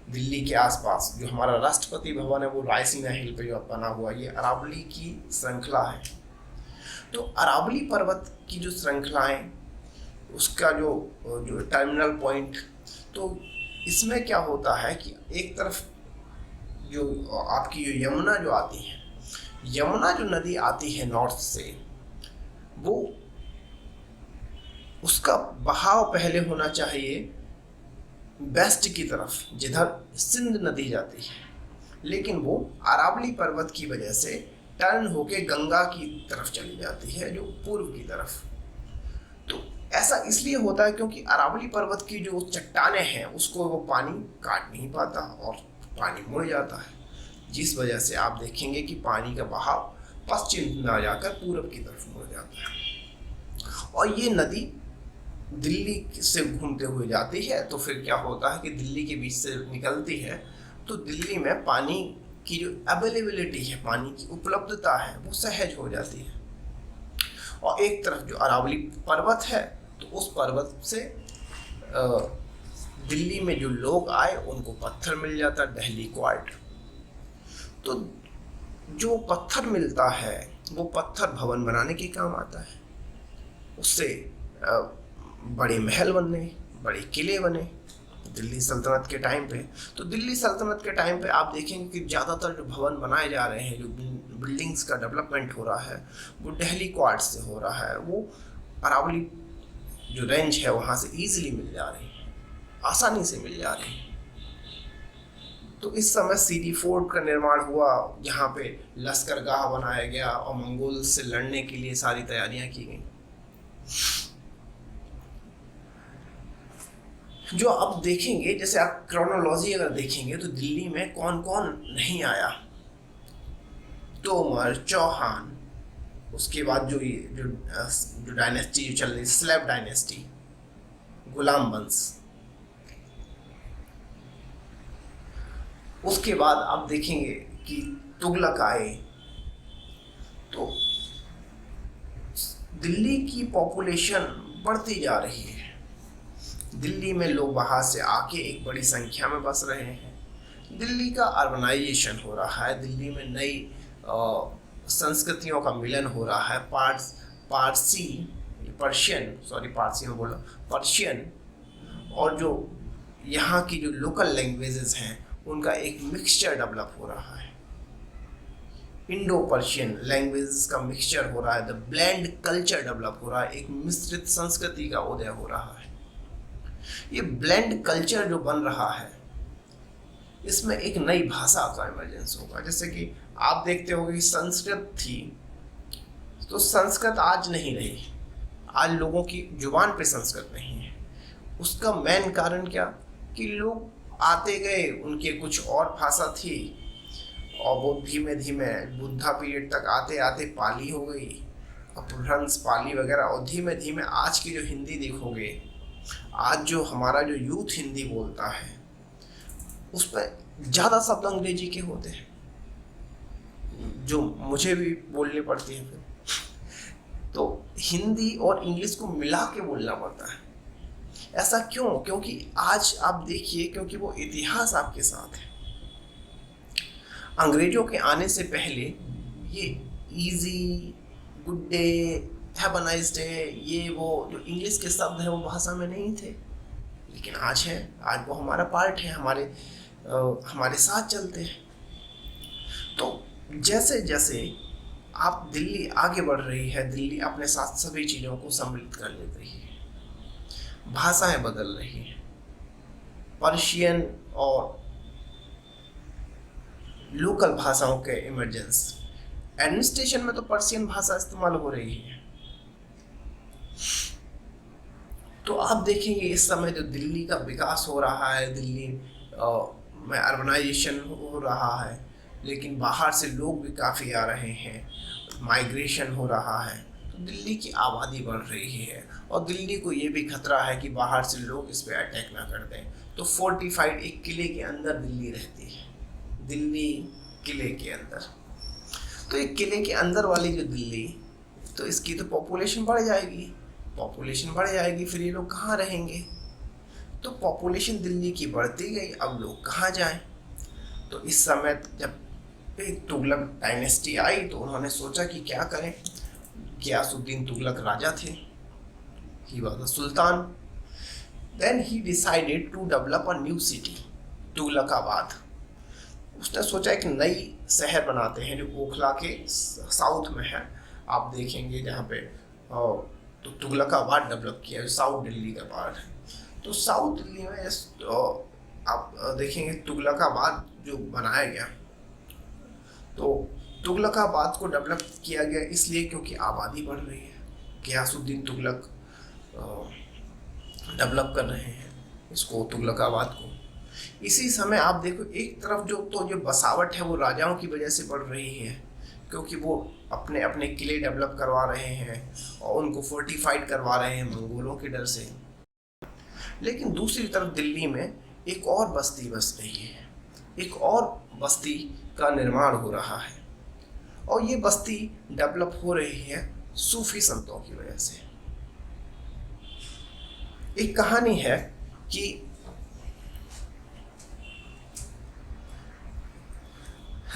दिल्ली के आसपास। जो हमारा राष्ट्रपति भवन है वो रायसीना हिल पे जो बना हुआ, ये अरावली की श्रृंखला है। तो अरावली पर्वत की जो श्रृंखलाएं, उसका जो टर्मिनल पॉइंट, तो इसमें क्या होता है कि एक तरफ जो आपकी जो यमुना जो आती है, यमुना जो नदी आती है नॉर्थ से, वो उसका बहाव पहले होना चाहिए वेस्ट की तरफ जिधर सिंध नदी जाती है, लेकिन वो अरावली पर्वत की वजह से टर्न होके गंगा की तरफ चली जाती है, जो पूर्व की तरफ। तो ऐसा इसलिए होता है क्योंकि अरावली पर्वत की जो चट्टानें हैं उसको वो पानी काट नहीं पाता और पानी मुड़ जाता है, जिस वजह से आप देखेंगे कि पानी का बहाव पश्चिम ना जाकर पूरब की तरफ मुड़ जाता है। और ये नदी दिल्ली से घूमते हुए जाती है, तो फिर क्या होता है कि दिल्ली के बीच से निकलती है, तो दिल्ली में पानी की जो अवेलेबिलिटी है, पानी की उपलब्धता है, वो सहज हो जाती है। और एक तरफ जो अरावली पर्वत है, तो उस पर्वत से दिल्ली में जो लोग आए उनको पत्थर मिल जाता, दिल्ली क्वार्ट। तो जो पत्थर मिलता है वो पत्थर भवन बनाने के काम आता है, उससे बड़े महल बने, बड़े किले बने दिल्ली सल्तनत के टाइम पे। तो दिल्ली सल्तनत के टाइम पे आप देखेंगे कि ज़्यादातर जो भवन बनाए जा रहे हैं, जो बिल्डिंग्स का डेवलपमेंट हो रहा है, वो दिल्ली क्वार्ट से हो रहा है। वो अरावली जो रेंज है वहाँ से ईजिली मिल जा रही है, आसानी से मिल जा रही है। तो इस समय सीडी फोर्ट का निर्माण हुआ, यहाँ पे लश्करगाह बनाया गया और मंगोल से लड़ने के लिए सारी तैयारियां की गई। जो आप देखेंगे, जैसे आप क्रोनोलॉजी अगर देखेंगे तो दिल्ली में कौन कौन नहीं आया, तोमर, चौहान, उसके बाद जो डायनेस्टी जो चल रही, स्लेव डायनेस्टी, गुलाम वंश, उसके बाद आप देखेंगे कि तुगलक आए। तो दिल्ली की पॉपुलेशन बढ़ती जा रही है, दिल्ली में लोग बाहर से आके एक बड़ी संख्या में बस रहे हैं, दिल्ली का अर्बनाइजेशन हो रहा है, दिल्ली में नई संस्कृतियों का मिलन हो रहा है। पर्शियन और जो यहाँ की जो लोकल लैंग्वेजेस हैं उनका एक मिक्सचर डेवलप हो रहा है, इंडो पर्शियन लैंग्वेजेस का मिक्सचर हो रहा है, द ब्लेंड कल्चर डेवलप हो रहा है, एक मिश्रित संस्कृति का उदय हो रहा है। ये ब्लेंड कल्चर जो बन रहा है, इसमें एक नई भाषा का इमर्जेंस होगा। जैसे कि आप देखते होंगे कि संस्कृत थी, तो संस्कृत आज नहीं रही, आज लोगों की जुबान पे संस्कृत नहीं है। उसका मेन कारण क्या कि लोग आते गए, उनके कुछ और भाषा थी और वो धीमे धीमे बुद्धा पीरियड तक आते आते पाली हो गई, अपभ्रंश, पाली वगैरह, और धीमे धीमे आज की जो हिंदी देखोगे, आज जो हमारा जो यूथ हिंदी बोलता है उस पर ज़्यादा शब्द अंग्रेजी के होते हैं, जो मुझे भी बोलनी पड़ती है। फिर तो हिंदी और इंग्लिश को मिला के बोलना पड़ता है। ऐसा क्यों? क्योंकि आज आप देखिए, क्योंकि वो इतिहास आपके साथ है। अंग्रेजों के आने से पहले ये easy, good day, have a nice day, ये वो जो इंग्लिश के शब्द हैं वो भाषा में नहीं थे, लेकिन आज है। आज वो हमारा पार्ट है, हमारे साथ चलते हैं। तो जैसे जैसे आप दिल्ली आगे बढ़ रही है, दिल्ली अपने साथ सभी चीज़ों को सम्मिलित कर ले रही है, भाषाएं बदल रही हैं, पर्शियन और लोकल भाषाओं के इमरजेंस, एडमिनिस्ट्रेशन में तो पर्शियन भाषा इस्तेमाल हो रही है। तो आप देखेंगे इस समय जो दिल्ली का विकास हो रहा है, दिल्ली में अर्बनाइजेशन हो रहा है, लेकिन बाहर से लोग भी काफ़ी आ रहे हैं, माइग्रेशन हो रहा है, तो दिल्ली की आबादी बढ़ रही है, और दिल्ली को ये भी खतरा है कि बाहर से लोग इस पर अटैक ना कर दें। तो फोर्टिफाइड एक किले के अंदर दिल्ली रहती है, दिल्ली किले के अंदर। तो एक किले के अंदर वाली जो दिल्ली, तो इसकी तो पॉपुलेशन बढ़ जाएगी, फिर ये लोग कहाँ रहेंगे? तो पॉपुलेशन दिल्ली की बढ़ती गई, अब लोग कहाँ जाएं? तो इस समय जब तुगलक डायनेस्टी आई तो उन्होंने सोचा कि क्या करें। गियासुद्दीन तुगलक राजा थे, he was the sultan. Then he decided to develop a new city, Tughlakabad. उसने सोचा एक नई शहर बनाते हैं जो ओखला के साउथ में है। आप देखेंगे जहाँ पे तो तुगलकाबाद डेवलप किया, साउथ दिल्ली का पार्ट है। तो साउथ दिल्ली में आप देखेंगे तुगलकाबाद जो बनाया गया, तो तुगलकाबाद को डेवलप किया गया इसलिए क्योंकि आबादी बढ़ रही है। गियासुद्दीन तुगलक डेवलप कर रहे हैं इसको, तुगलकाबाद को। इसी समय आप देखो एक तरफ जो बसावट है वो राजाओं की वजह से बढ़ रही है, क्योंकि वो अपने अपने किले डेवलप करवा रहे हैं और उनको फोर्टिफाइड करवा रहे हैं मंगोलों के डर से। लेकिन दूसरी तरफ दिल्ली में एक और बस्ती बस रही है, एक और बस्ती का निर्माण हो रहा है, और ये बस्ती डेवलप हो रही है सूफी संतों की वजह से। एक कहानी है कि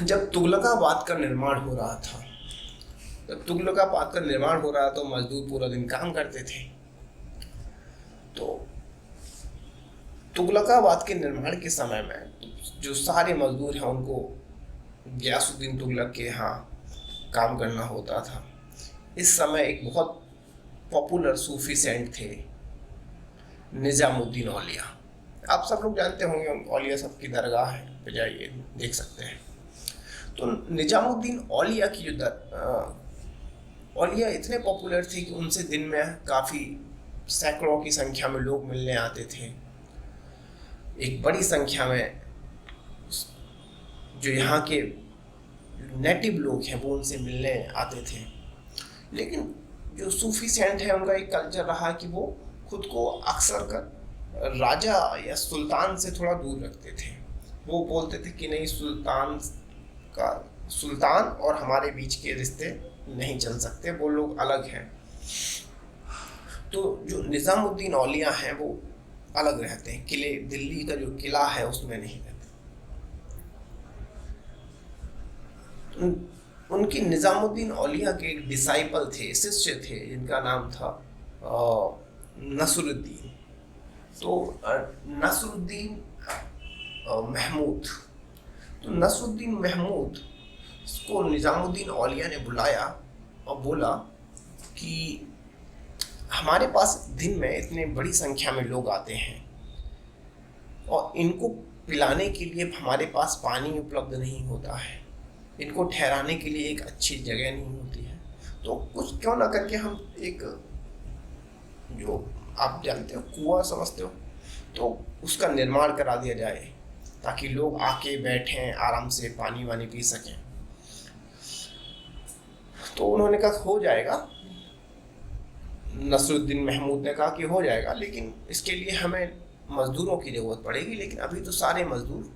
जब तुगलकाबाद का निर्माण हो रहा था, तो मजदूर पूरा दिन काम करते थे। तो तुगलकाबाद के निर्माण के समय में जो सारे मजदूर हैं उनको गियासुद्दीन तुगलक के यहाँ काम करना होता था। इस समय एक बहुत पॉपुलर सूफी सेंट थे निजामुद्दीन औलिया। आप सब लोग जानते होंगे, औलिया सब की दरगाह है, पे जाइए देख सकते हैं। तो निजामुद्दीन औलिया की औलिया इतने पॉपुलर थे कि उनसे दिन में काफ़ी सैकड़ों की संख्या में लोग मिलने आते थे। एक बड़ी संख्या में जो यहाँ के नेटिव लोग हैं वो उनसे मिलने आते थे। लेकिन जो सूफी सेंट है उनका एक कल्चर रहा कि वो खुद को अक्सर कर राजा या सुल्तान से थोड़ा दूर रखते थे। वो बोलते थे कि नहीं, सुल्तान और हमारे बीच के रिश्ते नहीं चल सकते, वो लोग अलग हैं। तो जो निजामुद्दीन औलिया हैं वो अलग रहते हैं, किले, दिल्ली का जो किला है उसमें नहीं रहते। उनकी निजामुद्दीन औलिया के एक डिसाइपल थे, शिष्य थे, जिनका नाम था नसरुद्दीन। तो नसरुद्दीन महमूद, तो नसरुद्दीन महमूद को निजामुद्दीन औलिया ने बुलाया और बोला कि हमारे पास दिन में इतने बड़ी संख्या में लोग आते हैं और इनको पिलाने के लिए हमारे पास पानी उपलब्ध नहीं होता है, इनको ठहराने के लिए एक अच्छी जगह नहीं होती है, तो कुछ क्यों ना करके हम एक, जो आप जानते हो कुआं समझते हो, तो उसका निर्माण करा दिया जाए ताकि लोग आके बैठें आराम से पानी वानी पी सकें। तो उन्होंने कहा हो जाएगा, नसरुद्दीन महमूद ने कहा कि हो जाएगा, लेकिन इसके लिए हमें मज़दूरों की ज़रूरत पड़ेगी। लेकिन अभी तो सारे मज़दूर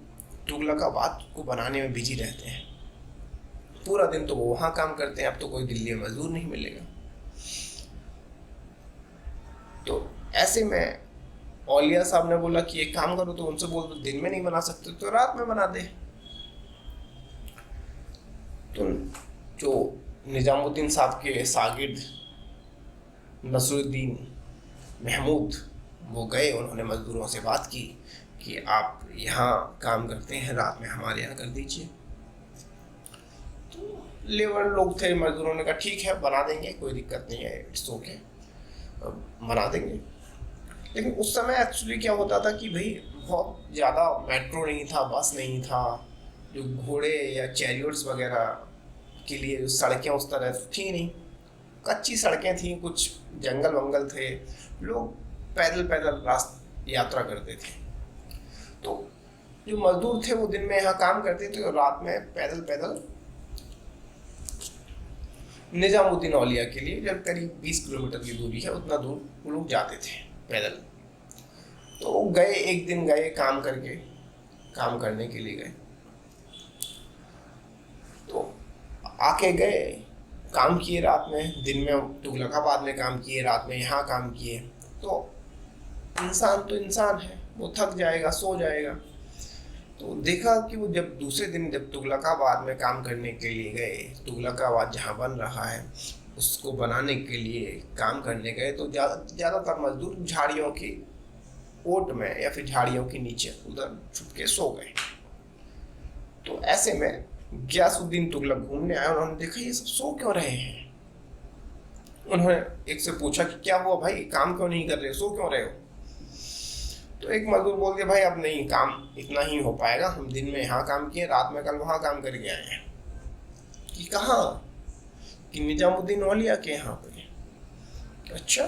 तुगलकाबाद को बनाने में बिजी रहते हैं, पूरा दिन तो वो वहाँ काम करते हैं, अब तो कोई दिल्ली में मज़दूर नहीं मिलेगा। तो ऐसे में औलिया साहब ने बोला कि एक काम करो, तो उनसे बोल दो दिन में नहीं बना सकते तो रात में बना दे। तो जो निजामुद्दीन साहब के शागिर्द नसरुद्दीन महमूद वो गए, उन्होंने मज़दूरों से बात की कि आप यहाँ काम करते हैं, रात में हमारे यहाँ कर दीजिए। तो लेबर लोग थे, मज़दूरों ने कहा ठीक है बना देंगे, कोई दिक्कत नहीं है, इट्स ओके, बना देंगे। लेकिन उस समय एक्चुअली क्या होता था कि भाई बहुत ज़्यादा मेट्रो नहीं था, बस नहीं था, जो घोड़े या चैरियट्स वगैरह के लिए सड़कें उस तरह थी नहीं, कच्ची सड़कें थी, कुछ जंगल वंगल थे, लोग पैदल पैदल रास्ता यात्रा करते थे। तो जो मजदूर थे वो दिन में यहाँ काम करते थे और रात में पैदल पैदल निजामुद्दीन औलिया के लिए, जब करीब 20 किलोमीटर की दूरी है उतना दूर वो लोग जाते थे पैदल। तो गए, एक दिन गए काम करके, काम करने के लिए गए, तो आके गए, काम किए रात में, दिन में तुगलकाबाद में काम किए, रात में यहाँ काम किए। तो इंसान है, वो थक जाएगा, सो जाएगा। तो देखा कि वो जब दूसरे दिन जब तुगलकाबाद में काम करने के लिए गए, तुगलकाबाद जहाँ बन रहा है उसको बनाने के लिए काम करने गए, तो ज़्यादातर मजदूर झाड़ियों की ओट में या फिर झाड़ियों के नीचे उधर छुप के सो गए। तो ऐसे में गियासुद्दीन तुगलक घूमने आए, उन्होंने देखा ये सब सो क्यों रहे हैं। उन्होंने एक से पूछा कि क्या हुआ भाई, काम क्यों नहीं कर रहे, सो क्यों रहे हो। तो एक मजदूर बोल दिया भाई अब नहीं, काम इतना ही हो पाएगा, हम दिन में यहाँ काम किए, रात में कल वहाँ काम करके आए हैं। कि कहाँ, कि निजामुद्दीन औलिया के यहाँ पे। अच्छा,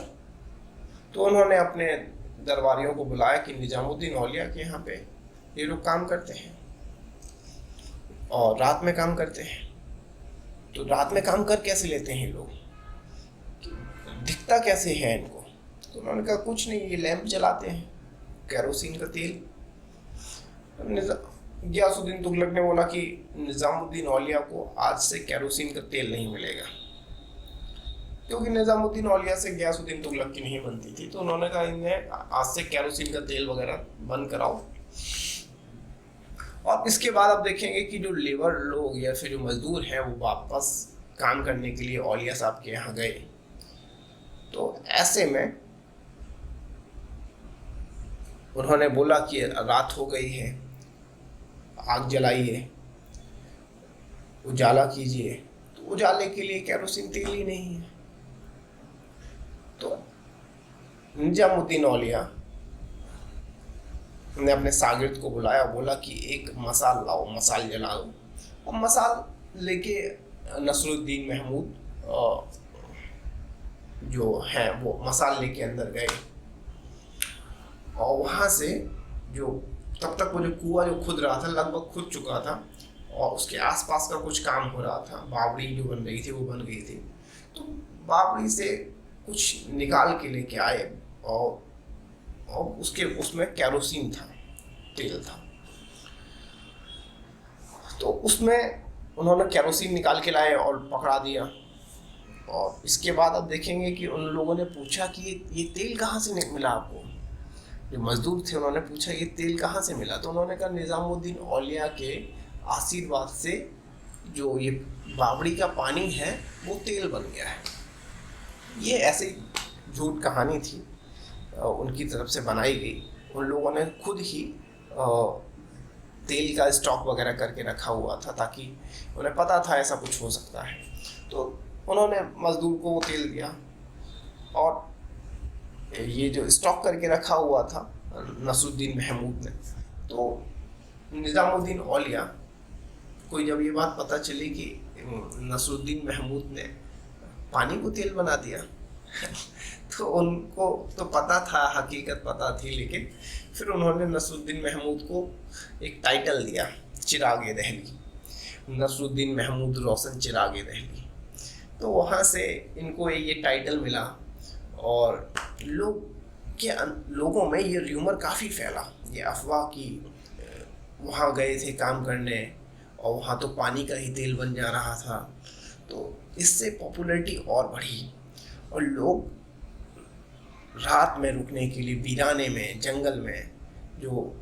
तो उन्होंने अपने दरबारियों को बुलाया कि निजामुद्दीन औलिया के यहाँ पे ये लोग काम करते हैं और रात में काम करते हैं। तो रात में काम कर कैसे लेते हैं लोग, दिखता कैसे है इनको। तो उन्होंने कहा कुछ नहीं, ये लैंप जलाते हैं, केरोसिन का तेल। गियासुद्दीन तुगलक ने बोला कि निजामुद्दीन औलिया को आज से केरोसिन का तेल नहीं मिलेगा, क्योंकि निजामुद्दीन औलिया से गियासुद्दीन तुगलक की नहीं बनती थी। तो उन्होंने कहा इन्हें आज से केरोसिन का तेल वगैरह बंद कराओ। और इसके बाद आप देखेंगे कि जो लेबर लोग या फिर जो मजदूर हैं वो वापस काम करने के लिए औलिया साहब के यहाँ गए। तो ऐसे में उन्होंने बोला कि रात हो गई है, आग जलाइए, उजाला कीजिए। तो उजाले के लिए केरोसिन तेल ही नहीं है। तो निजामुद्दीन औलिया ने अपने शागिर्द को बुलाया, बोला कि एक मसाल लाओ, मसाल जला दो। अब मसाल लेके नसरुद्दीन महमूद जो हैं वो मसाल लेके अंदर गए और वहाँ से जो तब तक वो जो कुआं जो खुद रहा था लगभग खुद चुका था और उसके आसपास का कुछ काम हो रहा था, बावड़ी जो बन रही थी वो बन गई थी। तो बावड़ी से कुछ निकाल के लेके आए और उसके उसमें केरोसिन था, तेल था। तो उसमें उन्होंने केरोसिन निकाल के लाए और पकड़ा दिया। और इसके बाद आप देखेंगे कि उन लोगों ने पूछा कि ये तेल कहाँ से मिला आपको। जो मजदूर थे उन्होंने पूछा ये तेल कहाँ से मिला। तो उन्होंने कहा निजामुद्दीन औलिया के आशीर्वाद से जो ये बावड़ी का पानी है वो तेल बन गया है। ये ऐसी झूठ कहानी थी, उनकी तरफ से बनाई गई। उन लोगों ने खुद ही तेल का स्टॉक वगैरह करके रखा हुआ था ताकि उन्हें पता था ऐसा कुछ हो सकता है। तो उन्होंने मजदूर को वो तेल दिया और ये जो स्टॉक करके रखा हुआ था नसरुद्दीन महमूद ने, तो निजामुद्दीन औलिया को जब ये बात पता चली कि नसरुद्दीन महमूद ने पानी को तेल बना दिया तो उनको तो पता था, हकीकत पता थी, लेकिन फिर उन्होंने नसरुद्दीन महमूद को एक टाइटल दिया, चिरागे दहली, नसरुद्दीन महमूद रोशन चिरागे दहली। तो वहाँ से इनको ये टाइटल मिला और लोगों में ये र्यूमर काफ़ी फैला, ये अफवाह की वहाँ गए थे काम करने और वहाँ तो पानी का ही तेल बन जा रहा था। तो इससे पॉपुलैरिटी और बढ़ी और लोग रात में रुकने के लिए वीराने में, जंगल में जो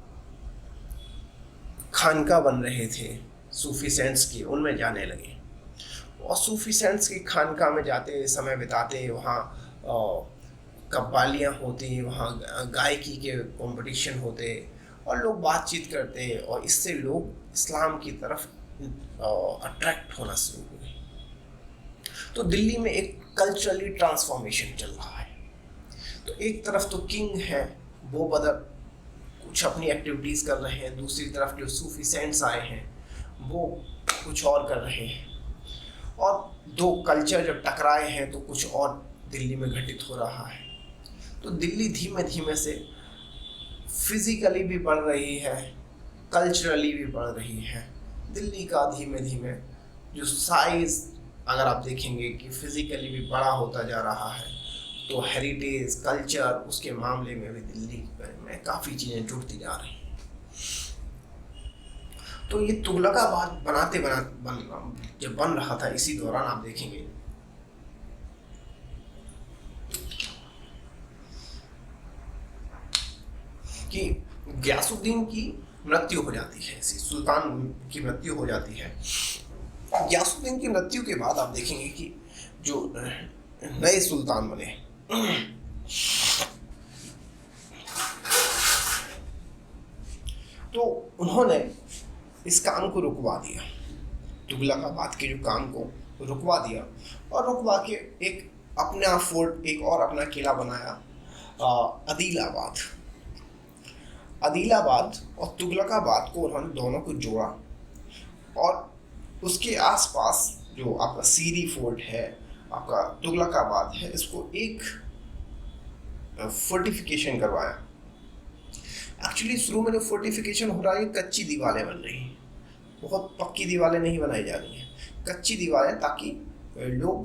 खानका बन रहे थे सूफी सेंट्स के, उनमें जाने लगे। और सूफी सेंट्स की खानका में जाते, समय बिताते, वहाँ कव्वालियाँ होती, वहाँ गायकी के कंपटीशन होते और लोग बातचीत करते और इससे लोग इस्लाम की तरफ अट्रैक्ट होना शुरू हुए। तो दिल्ली में एक कल्चरली ट्रांसफॉर्मेशन चल रहा है। तो एक तरफ तो किंग है, वो बदर कुछ अपनी एक्टिविटीज़ कर रहे हैं, दूसरी तरफ जो सूफी सेंट्स आए हैं वो कुछ और कर रहे हैं, और दो कल्चर जब टकराए हैं तो कुछ और दिल्ली में घटित हो रहा है। तो दिल्ली धीमे धीमे से फिजिकली भी बढ़ रही है, कल्चरली भी बढ़ रही है। दिल्ली का धीमे धीमे जो साइज अगर आप देखेंगे कि फिजिकली भी बड़ा होता जा रहा है, तो हेरिटेज कल्चर उसके मामले में भी दिल्ली में काफ़ी चीज़ें जुड़ती जा रही हैं। तो ये तुगलकाबाद जब बन रहा था, इसी दौरान आप देखेंगे कि गयासुद्दीन की मृत्यु हो जाती है, सुल्तान की मृत्यु हो जाती है। गयासुद्दीन की मृत्यु के बाद आप देखेंगे कि जो नए सुल्तान बने, तो उन्होंने इस काम को रुकवा दिया, तुगलकाबाद के जो काम को रुकवा दिया, और रुकवा के एक अपना फोर्ट, एक और अपना किला बनाया, आदिलाबाद और तुगलकाबाद को उन्होंने दोनों को जोड़ा। और उसके आसपास जो आपका सीरी फोर्ट है, आपका तुगलकाबाद है, इसको एक फोर्टिफिकेशन करवाया। एक्चुअली शुरू में जो फोर्टिफिकेशन हो रहा है, कच्ची दीवारें बन रही हैं, बहुत पक्की दीवारें नहीं बनाई जा रही हैं, कच्ची दीवारें, ताकि लोग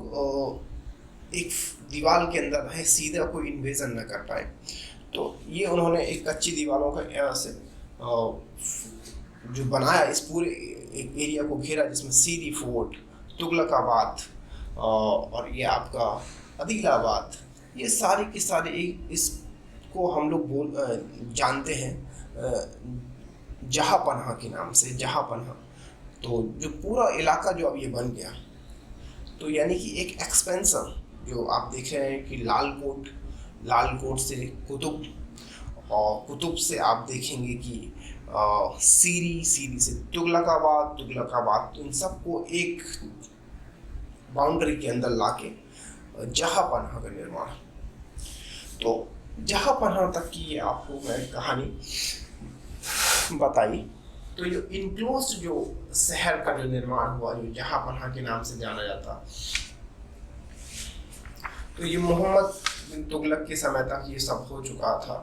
एक दीवार के अंदर रहे, सीधा कोई इन्वेजन न कर पाए। तो ये उन्होंने एक कच्ची दीवारों का से जो बनाया, इस पूरे एक एरिया को घेरा, जिसमें सीरी फोर्ट, तुगलकाबाद और ये आपका आदिलाबाद, ये सारे के सारे इसको हम लोग जानते हैं जहांपनाह के नाम से, जहांपनाह। तो जो पूरा इलाका जो अब ये बन गया, तो यानी कि एक एक्सपेंशन जो आप देख रहे हैं कि लालकोट से कुतुब, और कुतुब से आप देखेंगे कि सीरी से तुगलकाबाद, तो इन सबको एक बाउंड्री के अंदर लाके जहांपनाह का निर्माण। तो जहांपनाह तक की ये आपको मैं कहानी बताई। तो ये इनक्लोज्ड जो शहर का जो निर्माण हुआ, जो जहांपनाह के नाम से जाना जाता, तो ये मोहम्मद बिन तुगलक के समय तक ये सब हो चुका था।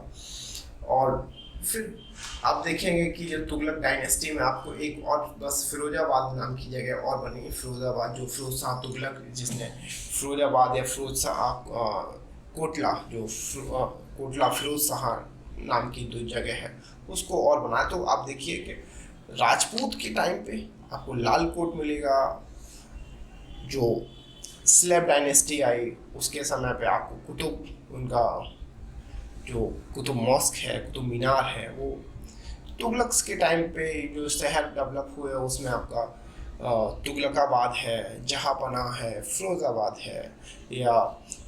और फिर आप देखेंगे कि जो तुगलक डायनेस्टी में आपको एक और बस फिरोजाबाद नाम की जगह और बनी, फिरोजाबाद, जो फिरोज शाह तुगलक, जिसने फिरोजाबाद या फिरोज शाह कोटला, जो कोटला फिरोज शाह नाम की जो जगह है, उसको और बनाया। तो आप देखिए कि राजपूत के टाइम पे आपको लाल कोट मिलेगा, जो स्लेब डायनेस्टी आई उसके समय पे आपको कुतुब, उनका जो कुतुब मॉस्क है, कुतुब मीनार है, वो तुगलक्स के टाइम पे जो शहर डेवलप हुए उसमें आपका तुगलकाबाद है, जहांपनाह है, फिरोजाबाद है, या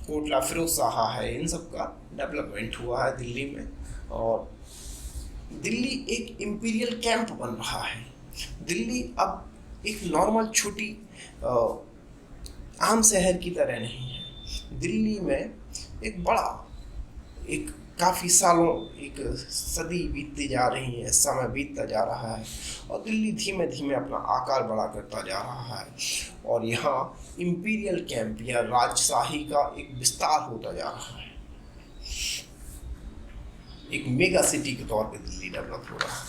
कोटला फिरोज शाह है, इन सब का डेवलपमेंट हुआ है दिल्ली में। और दिल्ली एक इम्पीरियल कैंप बन रहा है। दिल्ली अब एक नॉर्मल छोटी आम शहर की तरह नहीं है। दिल्ली में एक बड़ा, एक काफ़ी सालों, एक सदी बीतती जा रही है, समय बीतता जा रहा है, और दिल्ली धीमे धीमे अपना आकार बड़ा करता जा रहा है। और यहाँ इम्पीरियल कैंप या राजशाही का एक विस्तार होता जा रहा है। एक मेगा सिटी के तौर पे दिल्ली डेवलप हो रहा है।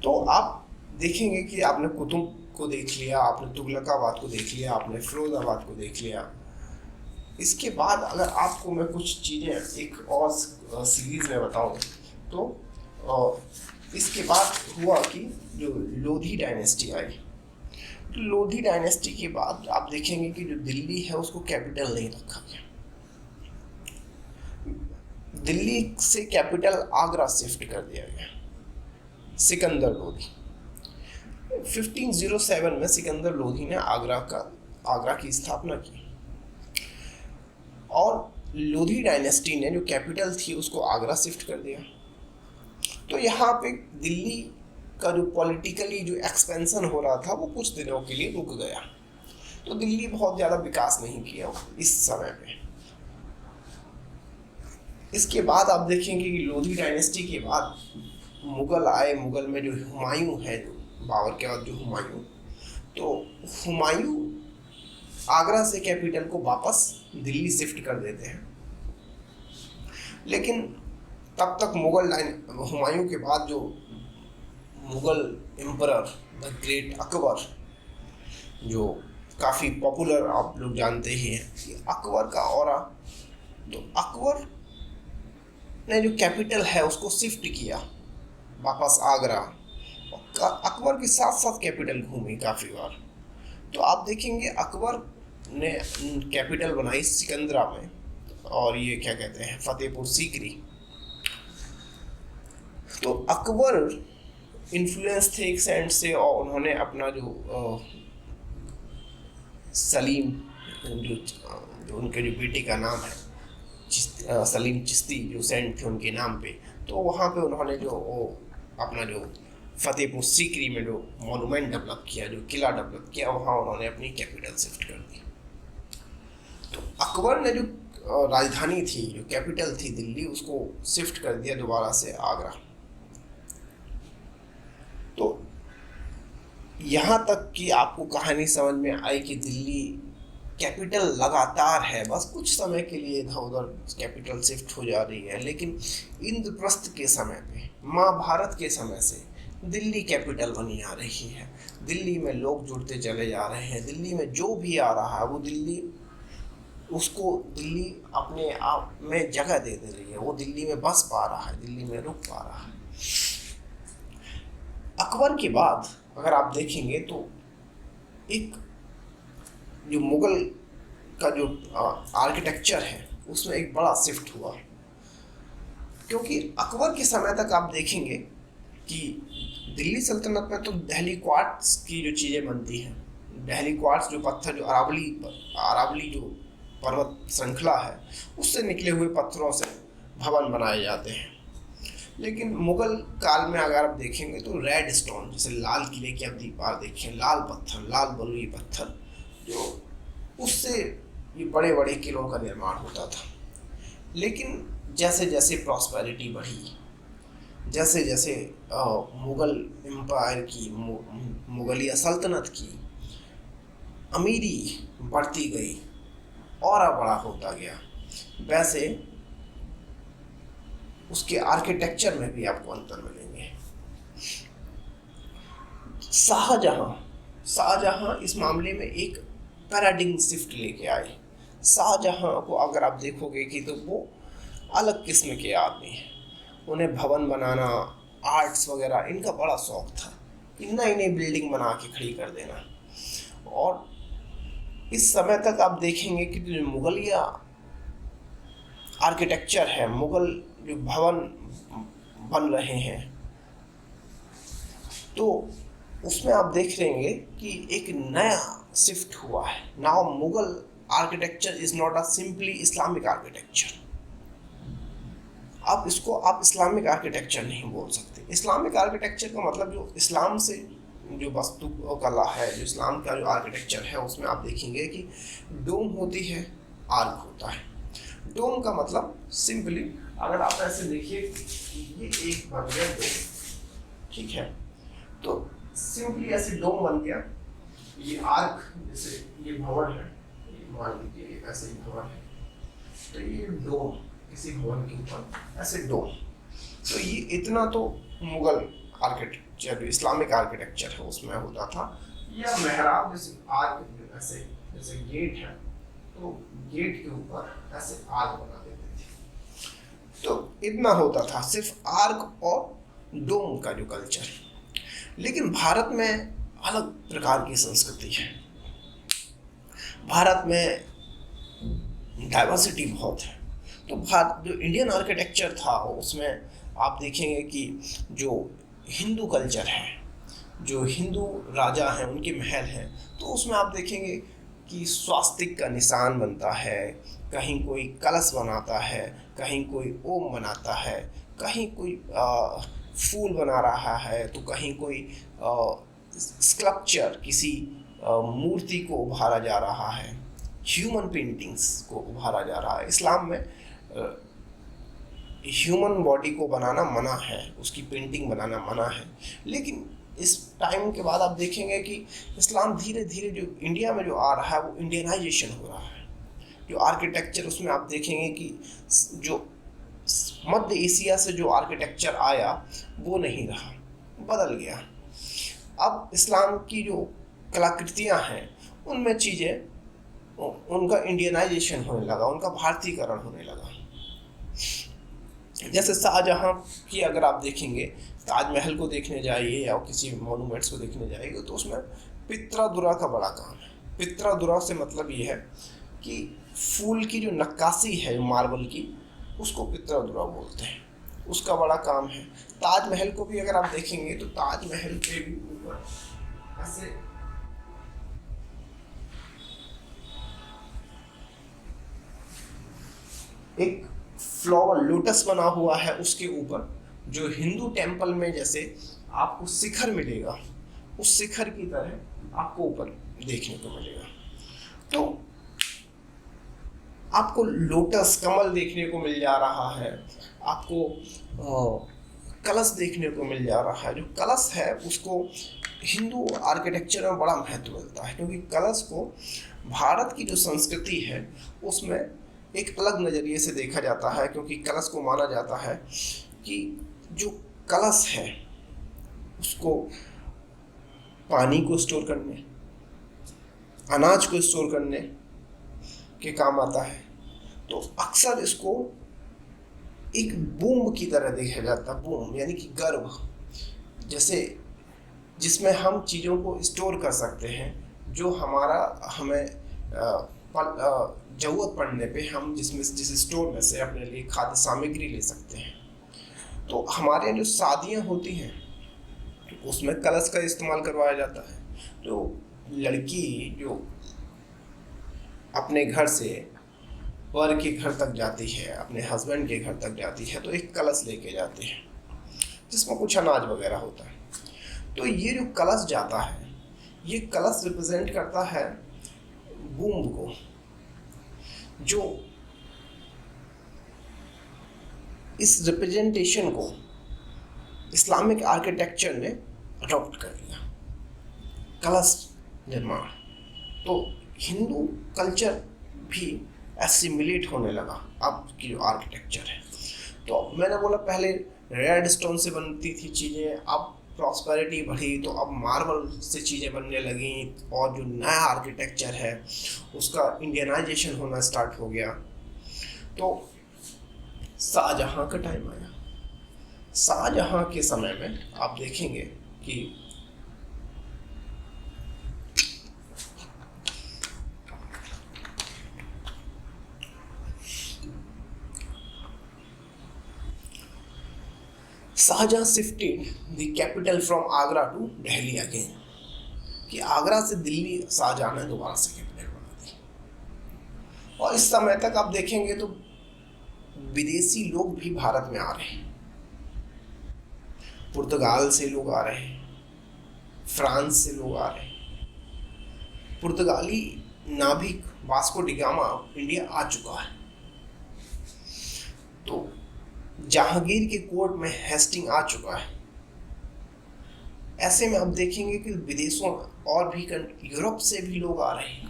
तो आप देखेंगे कि आपने कुतुब को देख लिया, आपने तुगलकाबाद को देख लिया, आपने फिरोजाबाद को देख लिया। इसके बाद अगर आपको मैं कुछ चीज़ें एक और सीरीज में बताऊं तो इसके बाद हुआ कि जो लोधी डायनेस्टी आई, तो लोधी डायनेस्टी के बाद आप देखेंगे कि जो दिल्ली है उसको कैपिटल नहीं रखा गया। दिल्ली से कैपिटल आगरा शिफ्ट कर दिया गया। सिकंदर लोधी 1507 में सिकंदर लोधी ने आगरा की स्थापना की और लोधी डायनेस्टी ने जो कैपिटल थी उसको आगरा शिफ्ट कर दिया। तो यहाँ पे दिल्ली का जो पॉलिटिकली जो एक्सपेंशन हो रहा था वो कुछ दिनों के लिए रुक गया। तो दिल्ली बहुत ज़्यादा विकास नहीं किया इस समय पे। इसके बाद आप देखेंगे कि लोधी डायनेस्टी के बाद मुगल आए। मुगल में जो हुमायूं है, जो बाबर के बाद जो हुमायूं, तो हुमायूं आगरा से कैपिटल को वापस दिल्ली शिफ्ट कर देते हैं। लेकिन तब तक हुमायूं के बाद जो Mughal emperor the great Akbar, जो काफ़ी पॉपुलर आप लोग जानते ही हैं कि अकबर का ऑरा, तो अकबर ने जो कैपिटल है उसको शिफ्ट किया वापस आगरा। अकबर के साथ साथ कैपिटल घूमी काफ़ी बार। तो आप देखेंगे अकबर ने कैपिटल बनाई सिकंदरा में, और ये क्या कहते हैं फतेहपुर सीकरी। तो अकबर इन्फ्लुएंस थे एक सेंस से, और उन्होंने अपना जो सलीम, जो उनके जो बेटे का नाम है सलीम चिश्ती, जो सेंट थे उनके नाम पे, तो वहाँ पे उन्होंने जो अपना जो फतेहपुर सीकरी में जो मॉन्यूमेंट डेवलप किया, जो किला डेवलप किया, वहाँ उन्होंने अपनी कैपिटल शिफ्ट कर दी। तो अकबर ने जो राजधानी थी, जो कैपिटल थी दिल्ली, उसको शिफ्ट कर दिया दोबारा से आगरा। तो यहाँ तक कि आपको कहानी समझ में आई कि दिल्ली कैपिटल लगातार है, बस कुछ समय के लिए इधर उधर कैपिटल शिफ्ट हो जा रही है। लेकिन इंद्रप्रस्थ के समय पे, महाभारत के समय से दिल्ली कैपिटल बनी आ रही है। दिल्ली में लोग जुड़ते चले जा रहे हैं। दिल्ली में जो भी आ रहा है वो दिल्ली अपने आप में जगह दे रही है। वो दिल्ली में बस पा रहा है, दिल्ली में रुक पा रहा है। अकबर के बाद अगर आप देखेंगे तो एक जो मुगल का जो आर्किटेक्चर है उसमें एक बड़ा शिफ्ट हुआ, क्योंकि अकबर के समय तक आप देखेंगे कि दिल्ली सल्तनत में तो दहली क्वार्ट्स की जो चीज़ें बनती हैं, दहली क्वार्ट्स जो पत्थर, जो अरावली जो पर्वत श्रृंखला है, उससे निकले हुए पत्थरों से भवन बनाए जाते हैं। लेकिन मुगल काल में अगर आप देखेंगे तो रेड स्टोन, जैसे लाल किले की आप दीवार देखें, लाल पत्थर, लाल बलुई पत्थर, जो उससे ये बड़े बड़े किलों का निर्माण होता था। लेकिन जैसे जैसे प्रॉस्पेरिटी बढ़ी, जैसे जैसे मुगल एम्पायर की, मुगलिया सल्तनत की अमीरी बढ़ती गई, और बड़ा होता गया, वैसे उसके आर्किटेक्चर में भी आपको अंतर मिलेंगे। शाहजहां इस मामले में एक पैराडिग्म शिफ्ट लेके आए। शाहजहां को अगर आप देखोगे कि तो वो अलग किस्म के आदमी हैं। उन्हें भवन बनाना, आर्ट्स वगैरह, इनका बड़ा शौक था कि नई नई बिल्डिंग बना के खड़ी कर देना। और इस समय तक आप देखेंगे कि जो मुगलिया आर्किटेक्चर है, मुगल जो भवन बन रहे हैं, तो उसमें आप देख लेंगे कि एक नया शिफ्ट हुआ है। Now Mughal architecture is not a simply Islamic architecture. आप इसको आप इस्लामिक आर्किटेक्चर नहीं बोल सकते। इस्लामिक आर्किटेक्चर का मतलब जो इस्लाम से जो वस्तु कला है, जो इस्लाम का जो आर्किटेक्चर है, उसमें आप देखेंगे कि डोम होती है, आर्क होता है। डोम का मतलब सिंपली अगर आप ऐसे देखिए, ये एक बन गया डोम, ठीक है, तो सिंपली ऐसे डोम बन गया। ये आर्क, जैसे ये भवन है, मान लीजिए ऐसे ही भवन है, तो ये डोम किसी भवन के ऊपर ऐसे डोम, तो ये इतना तो मुगल आर्किटेक्चर, इस्लामिक आर्किटेक्चर है उसमें होता था। या मेहराब जैसे आर्क, ऐसे जैसे गेट है तो गेट के ऊपर ऐसे आर्क बना देते थे। तो इतना होता था सिर्फ आर्क और डोम का जो कल्चर। लेकिन भारत में अलग प्रकार की संस्कृति है। भारत में डाइवर्सिटी बहुत है। तो भारत जो इंडियन आर्किटेक्चर था उसमें आप देखेंगे कि जो हिंदू कल्चर है, जो हिंदू राजा हैं उनके महल हैं, तो उसमें आप देखेंगे कि स्वास्तिक का निशान बनता है, कहीं कोई कलश बनाता है, कहीं कोई ओम बनाता है, कहीं कोई फूल बना रहा है, तो कहीं कोई स्कल्पचर किसी मूर्ति को उभारा जा रहा है, ह्यूमन पेंटिंग्स को उभारा जा रहा है। इस्लाम में ह्यूमन बॉडी को बनाना मना है, उसकी पेंटिंग बनाना मना है। लेकिन इस टाइम के बाद आप देखेंगे कि इस्लाम धीरे धीरे जो इंडिया में जो आ रहा है वो इंडियनाइजेशन हो रहा है। जो आर्किटेक्चर उसमें आप देखेंगे कि जो मध्य एशिया से जो आर्किटेक्चर आया वो नहीं रहा, बदल गया। अब इस्लाम की जो कलाकृतियाँ हैं उनमें चीज़ें, उनका इंडियनाइजेशन होने लगा, उनका भारतीयकरण होने लगा। जैसे शाहजहाँ की अगर आप देखेंगे, ताजमहल को देखने जाइए या किसी मॉन्यूमेंट्स को देखने जाइए तो उसमें पित्रादुरा का बड़ा काम है। पित्रादुरा से मतलब ये है कि फूल की जो नक्काशी है मार्बल की, उसको पित्रादुरा बोलते हैं, उसका बड़ा काम है। ताजमहल को भी अगर आप देखेंगे तो ताजमहल पे भी ऊपर ऐसे एक फ्लावर लोटस बना हुआ है, उसके ऊपर जो हिंदू टेम्पल में जैसे आपको शिखर मिलेगा, उस शिखर की तरह आपको ऊपर देखने को मिलेगा। तो आपको लोटस कमल देखने को मिल जा रहा है, आपको कलश देखने को मिल जा रहा है। जो कलश है उसको हिंदू आर्किटेक्चर में बड़ा महत्व मिलता है, क्योंकि कलश को भारत की जो संस्कृति है उसमें एक अलग नज़रिए से देखा जाता है। क्योंकि कलश को माना जाता है कि जो कलश है उसको पानी को स्टोर करने, अनाज को स्टोर करने के काम आता है। तो अक्सर इसको एक बूम की तरह देखा जाता है। बूम यानी कि गर्भ, जैसे जिसमें हम चीज़ों को स्टोर कर सकते हैं, जो हमें ज़रूरत पड़ने पे हम जिस स्टोर में से अपने लिए खाद्य सामग्री ले सकते हैं। तो हमारे यहाँ जो शादियाँ होती हैं उसमें कलश का इस्तेमाल करवाया जाता है। तो लड़की जो अपने घर से वर के घर तक जाती है, अपने हस्बैंड के घर तक जाती है, तो एक कलश लेके जाती है जिसमें कुछ अनाज वगैरह होता है। तो ये जो कलश जाता है, ये कलश रिप्रेजेंट करता है बूम को, जो इस रिप्रेजेंटेशन को इस्लामिक आर्किटेक्चर ने अडॉप्ट कर लिया, कलश निर्माण। तो हिंदू कल्चर भी एसिमिलेट होने लगा अब की जो आर्किटेक्चर है। तो मैंने बोला पहले रेड स्टोन से बनती थी चीज़ें, अब प्रॉस्पेरिटी बढ़ी तो अब मार्बल से चीज़ें बनने लगी, और जो नया आर्किटेक्चर है उसका इंडियनाइजेशन होना स्टार्ट हो गया। तो शाहजहाँ का टाइम आया। शाहजहाँ के समय में आप देखेंगे कि Shah Jahan shifted the capital from Agra to Delhi again, कि आगरा से दिल्ली शाहजहाँ ने दोबारा से कैपिटल बना दी। और इस समय तक आप देखेंगे तो विदेशी लोग भी भारत में आ रहे हैं, पुर्तगाल से लोग आ रहे हैं, फ्रांस से लोग आ रहे हैं। पुर्तगाली नाविक वास्को डी गामा इंडिया आ चुका है। तो जहांगीर के कोर्ट में हेस्टिंग आ चुका है। ऐसे में आप देखेंगे कि विदेशों और भी यूरोप से भी लोग आ रहे हैं।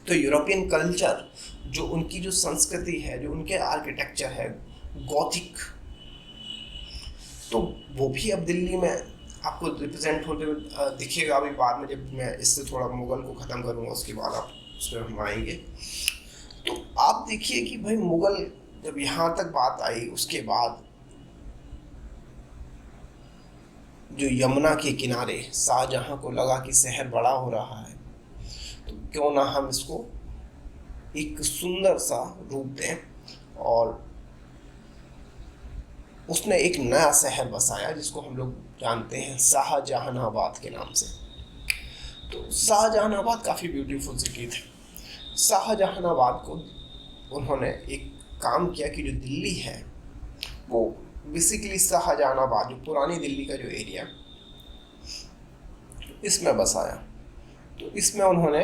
तो यूरोपियन कल्चर, जो उनकी जो संस्कृति है, जो उनके आर्किटेक्चर है गॉथिक, तो वो भी अब दिल्ली में आपको रिप्रेजेंट होते हुए दिखेगा। अभी बाद में जब मैं इससे थोड़ा मुगल को ख़त्म करूँगा उसके बाद आप उस पर हम आएंगे। तो आप देखिए कि भाई मुगल जब यहाँ तक बात आई, उसके बाद जो यमुना के किनारे शाहजहाँ को लगा कि शहर बड़ा हो रहा है, तो क्यों ना हम इसको एक सुंदर सा रूप दें, और उसने एक नया शहर बसाया जिसको हम लोग जानते हैं शाहजहानाबाद के नाम से। तो शाहजहानाबाद काफ़ी ब्यूटीफुल सिटी थी। शाहजहानाबाद को उन्होंने एक काम किया कि जो दिल्ली है वो बेसिकली शाहजहानाबाद, जो पुरानी दिल्ली का जो एरिया, इसमें बसाया। तो इसमें उन्होंने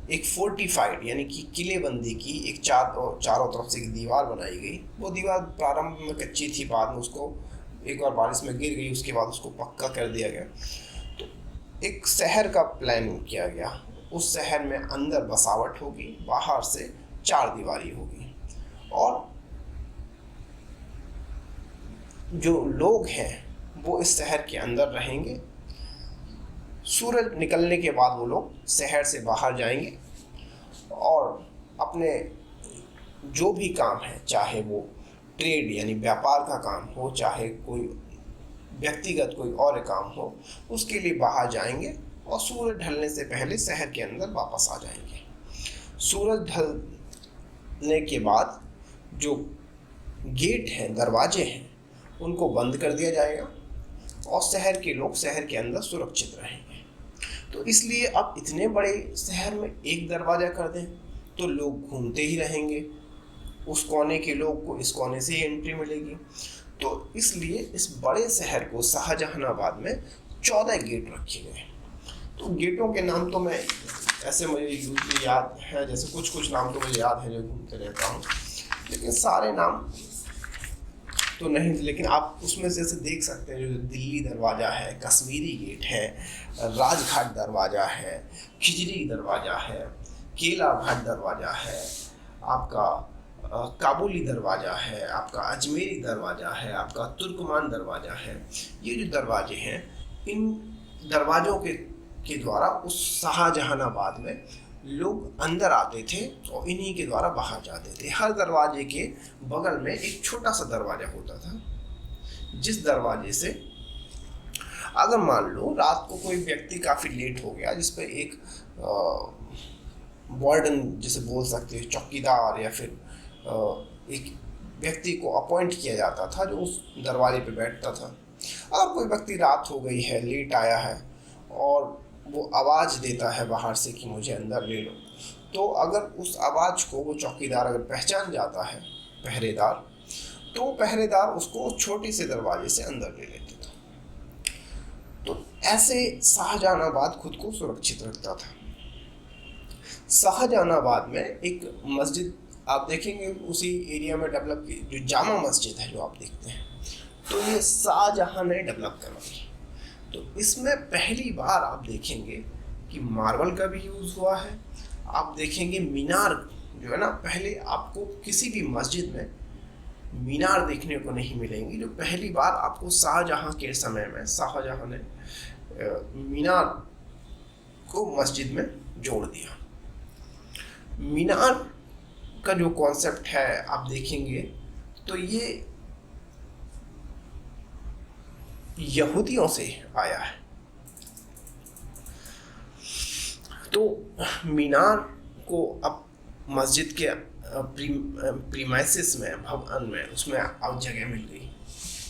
एक फोर्टिफाइड यानी कि किलेबंदी की एक चारों तरफ से एक दीवार बनाई गई। वो दीवार प्रारंभ में कच्ची थी, बाद में उसको एक बार बारिश में गिर गई, उसके बाद उसको पक्का कर दिया गया। तो एक शहर का प्लान किया गया। उस शहर में अंदर बसावट होगी, बाहर से चार दीवारी होगी, और जो लोग हैं वो इस शहर के अंदर रहेंगे। सूरज निकलने के बाद वो लोग शहर से बाहर जाएंगे और अपने जो भी काम है, चाहे वो ट्रेड यानी व्यापार का काम हो, चाहे कोई व्यक्तिगत कोई और काम हो, उसके लिए बाहर जाएंगे और सूरज ढलने से पहले शहर के अंदर वापस आ जाएंगे। सूरज ढलने के बाद जो गेट हैं, दरवाजे हैं, उनको बंद कर दिया जाएगा और शहर के लोग शहर के अंदर सुरक्षित रहेंगे। तो इसलिए अब इतने बड़े शहर में एक दरवाज़ा कर दें तो लोग घूमते ही रहेंगे, उस कोने के लोग को इस कोने से ही एंट्री मिलेगी। तो इसलिए इस बड़े शहर को शाहजहानाबाद में 14 गेट रखे गए। तो गेटों के नाम तो मैं ऐसे मुझे यूजली याद है, जैसे कुछ नाम तो मुझे याद है जो घूमते रहता हूँ, लेकिन सारे नाम तो नहीं, लेकिन आप उसमें जैसे देख सकते हैं जो दिल्ली दरवाज़ा है, कश्मीरी गेट है, राजघाट दरवाज़ा है, खिजरी दरवाज़ा है, केला घाट दरवाज़ा है, आपका काबुली दरवाज़ा है, आपका अजमेरी दरवाज़ा है, आपका तुर्कमान दरवाज़ा है। ये जो दरवाजे हैं, इन दरवाज़ों के द्वारा उस शाहजहानाबाद में लोग अंदर आते थे और इन्हीं के द्वारा बाहर जाते थे। हर दरवाजे के बगल में एक छोटा सा दरवाजा होता था, जिस दरवाजे से अगर मान लो रात को कोई व्यक्ति काफ़ी लेट हो गया, जिस पे एक वार्डन जिसे बोल सकते हो, चौकीदार या फिर एक व्यक्ति को अपॉइंट किया जाता था जो उस दरवाजे पे बैठता था। अगर कोई व्यक्ति रात हो गई है, लेट आया है और वो आवाज़ देता है बाहर से कि मुझे अंदर ले लो, तो अगर उस आवाज़ को वो चौकीदार अगर पहचान जाता है, पहरेदार, तो पहरेदार उसको छोटे से दरवाजे से अंदर ले लेता था। तो ऐसे शाहजहानाबाद खुद को सुरक्षित रखता था। शाहजहानाबाद में एक मस्जिद आप देखेंगे उसी एरिया में डेवलप की, जो जामा मस्जिद है जो आप देखते हैं, तो ये शाहजहां ने डेवलप करवाई। तो इसमें पहली बार आप देखेंगे कि मार्बल का भी यूज़ हुआ है। आप देखेंगे मीनार जो है ना, पहले आपको किसी भी मस्जिद में मीनार देखने को नहीं मिलेंगी, जो पहली बार आपको शाहजहां के समय में शाहजहां ने मीनार को मस्जिद में जोड़ दिया। मीनार का जो कॉन्सेप्ट है आप देखेंगे तो ये यहूदियों से आया है। तो मीनार को अब मस्जिद के प्रीमाइसिस में, भवन में, उसमें अब जगह मिल गई,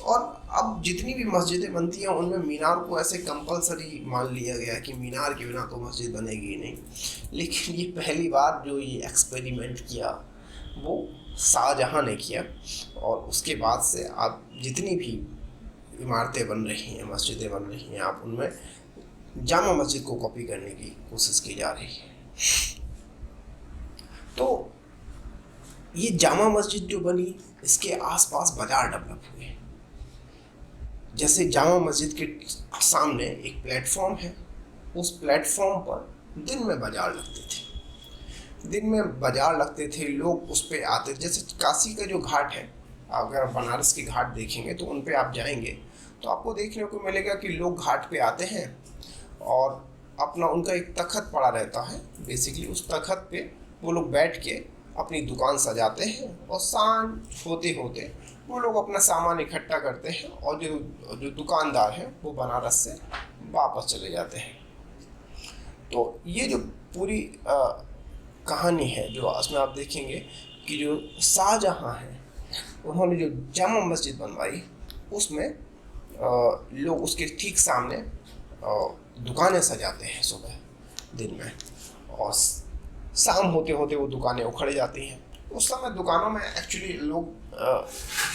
और अब जितनी भी मस्जिदें बनती हैं उनमें मीनार को ऐसे कंपलसरी मान लिया गया कि मीनार के बिना तो मस्जिद बनेगी ही नहीं। लेकिन ये पहली बार जो ये एक्सपेरिमेंट किया वो शाहजहां ने किया, और उसके बाद से आप जितनी भी इमारतें बन रही हैं, मस्जिदें बन रही हैं, आप उनमें जामा मस्जिद को कॉपी करने की कोशिश की जा रही है। तो ये जामा मस्जिद जो बनी, इसके आसपास बाजार डेवलप हुए। जैसे जामा मस्जिद के सामने एक प्लेटफॉर्म है, उस प्लेटफॉर्म पर दिन में बाजार लगते थे। दिन में बाजार लगते थे, लोग उस पे आते, जैसे काशी का जो घाट है, अगर बनारस के घाट देखेंगे तो उन पे आप जाएंगे तो आपको देखने को मिलेगा कि लोग घाट पे आते हैं और अपना उनका एक तखत पड़ा रहता है, बेसिकली उस तखत पे वो लोग बैठ के अपनी दुकान सजाते हैं और शाम होते होते वो लोग अपना सामान इकट्ठा करते हैं और जो जो दुकानदार हैं वो बनारस से वापस चले जाते हैं। तो ये जो पूरी कहानी है, जो इसमें आप देखेंगे कि जो शाहजहाँ है उन्होंने जो जामा मस्जिद बनवाई, उसमें लोग उसके ठीक सामने दुकानें सजाते हैं सुबह दिन में, और शाम होते होते वो दुकानें उखड़ जाती हैं। उस समय दुकानों में एक्चुअली लोग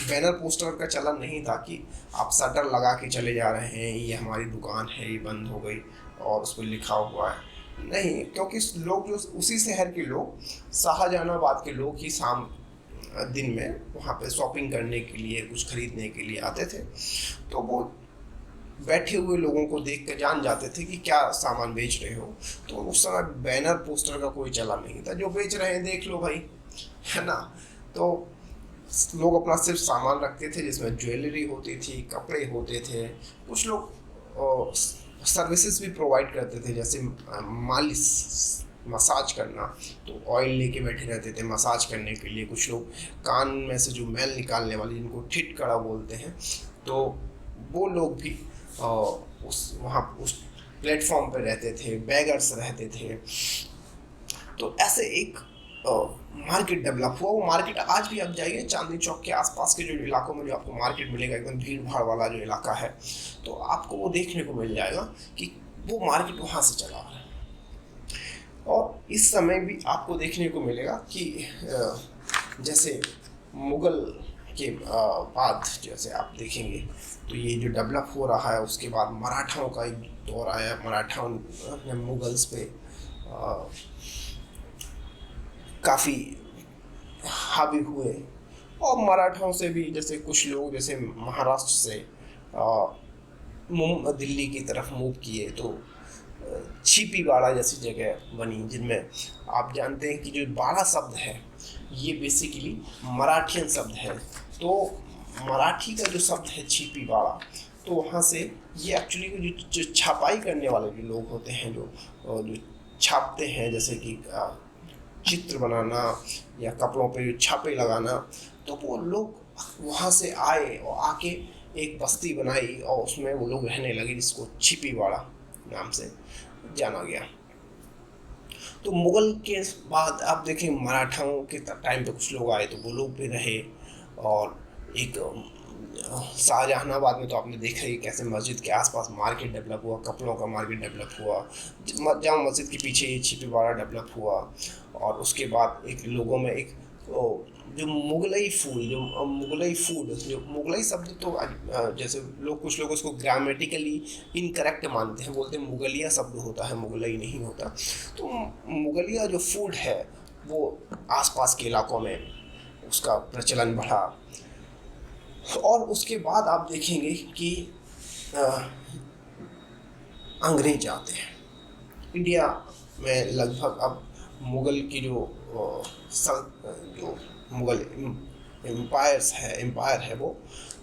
बैनर पोस्टर का चलन नहीं था कि आप शटर लगा के चले जा रहे हैं ये हमारी दुकान है ये बंद हो गई और उस पर लिखा हुआ है, नहीं, क्योंकि लोग जो उसी शहर के लोग, शाहजहानाबाद के लोग ही शाम दिन में वहाँ पे शॉपिंग करने के लिए, कुछ खरीदने के लिए आते थे। तो वो बैठे हुए लोगों को देख कर जान जाते थे कि क्या सामान बेच रहे हो। तो उस समय बैनर पोस्टर का कोई चलन नहीं था, जो बेच रहे हैं देख लो भाई, है ना। तो लोग अपना सिर्फ सामान रखते थे जिसमें ज्वेलरी होती थी, कपड़े होते थे, कुछ लोग सर्विसेज भी प्रोवाइड करते थे, जैसे मालिश, मसाज करना, तो ऑयल लेके बैठे रहते थे मसाज करने के लिए। कुछ लोग कान में से जो मैल निकालने वाली, जिनको ठिठकड़ा बोलते हैं, तो वो लोग भी उस प्लेटफॉर्म पे रहते थे, बैगर्स रहते थे। तो ऐसे एक मार्केट डेवलप हुआ। वो मार्केट आज भी आप जाइए चांदनी चौक के आसपास के जो इलाकों में जो आपको मार्केट मिलेगा, एकदम भीड़ भाड़ वाला जो इलाका है, तो आपको वो देखने को मिल जाएगा कि वो मार्केट वहाँ से चला आ रहा है। और इस समय भी आपको देखने को मिलेगा कि जैसे मुगल के बाद जैसे आप देखेंगे तो ये जो डेवलप हो रहा है, उसके बाद मराठाओं का एक दौर आया, मराठाओं ने मुगल्स पे काफ़ी हावी हुए, और मराठाओं से भी जैसे कुछ लोग जैसे महाराष्ट्र से दिल्ली की तरफ मूव किए, तो छिपीवाड़ा जैसी जगह बनी, जिनमें आप जानते हैं कि जो बाड़ा शब्द है ये बेसिकली मराठियन शब्द है। तो मराठी का जो शब्द है छिपीवाड़ा, तो वहाँ से ये एक्चुअली जो छपाई करने वाले जो लोग होते हैं, जो छापते हैं, जैसे कि चित्र बनाना या कपड़ों पे छापे लगाना, तो वो लोग वहाँ से आए और आके एक बस्ती बनाई और उसमें वो लोग रहने लगे, जिसको छिपीवाड़ा नाम से जाना गया। तो मुगल के बाद आप देखें मराठाओं के टाइम पे कुछ लोग आए, तो वो लोग भी रहे। और एक शाहजहानाबाद में तो आपने देखा ही कैसे मस्जिद के आसपास मार्केट डेवलप हुआ, कपड़ों का मार्केट डेवलप हुआ, जामा मस्जिद के पीछे ये छिपीवाड़ा डेवलप हुआ। और उसके बाद एक लोगों में एक जो मुगलई फूड, जो मुगलई शब्द, तो जैसे कुछ लोग उसको ग्रामेटिकली इनकरेक्ट मानते हैं, बोलते हैं मुगलिया शब्द होता है, मुगलई नहीं होता। तो मुगलिया जो फूड है वो आसपास के इलाकों में उसका प्रचलन बढ़ा। और उसके बाद आप देखेंगे कि अंग्रेज आते हैं इंडिया में। लगभग अब मुगल की जो मुगल एम्पायर है वो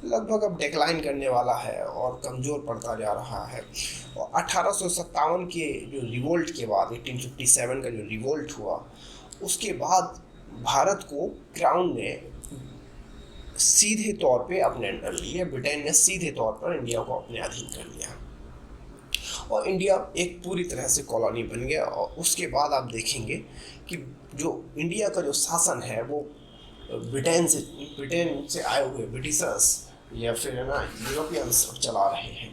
लगभग अब डिक्लाइन करने वाला है और कमज़ोर पड़ता जा रहा है। और 1857 के जो रिवोल्ट के बाद, 1857 का जो रिवोल्ट हुआ, उसके बाद भारत को क्राउन ने सीधे तौर पे अपने अंडर लिया, ब्रिटेन ने सीधे तौर पर इंडिया को अपने अधीन कर लिया और इंडिया एक पूरी तरह से कॉलोनी बन गया। और उसके बाद आप देखेंगे कि जो इंडिया का जो शासन है वो ब्रिटेन से आए हुए ब्रिटिशर्स या फिर है ना यूरोपियंस चला रहे हैं।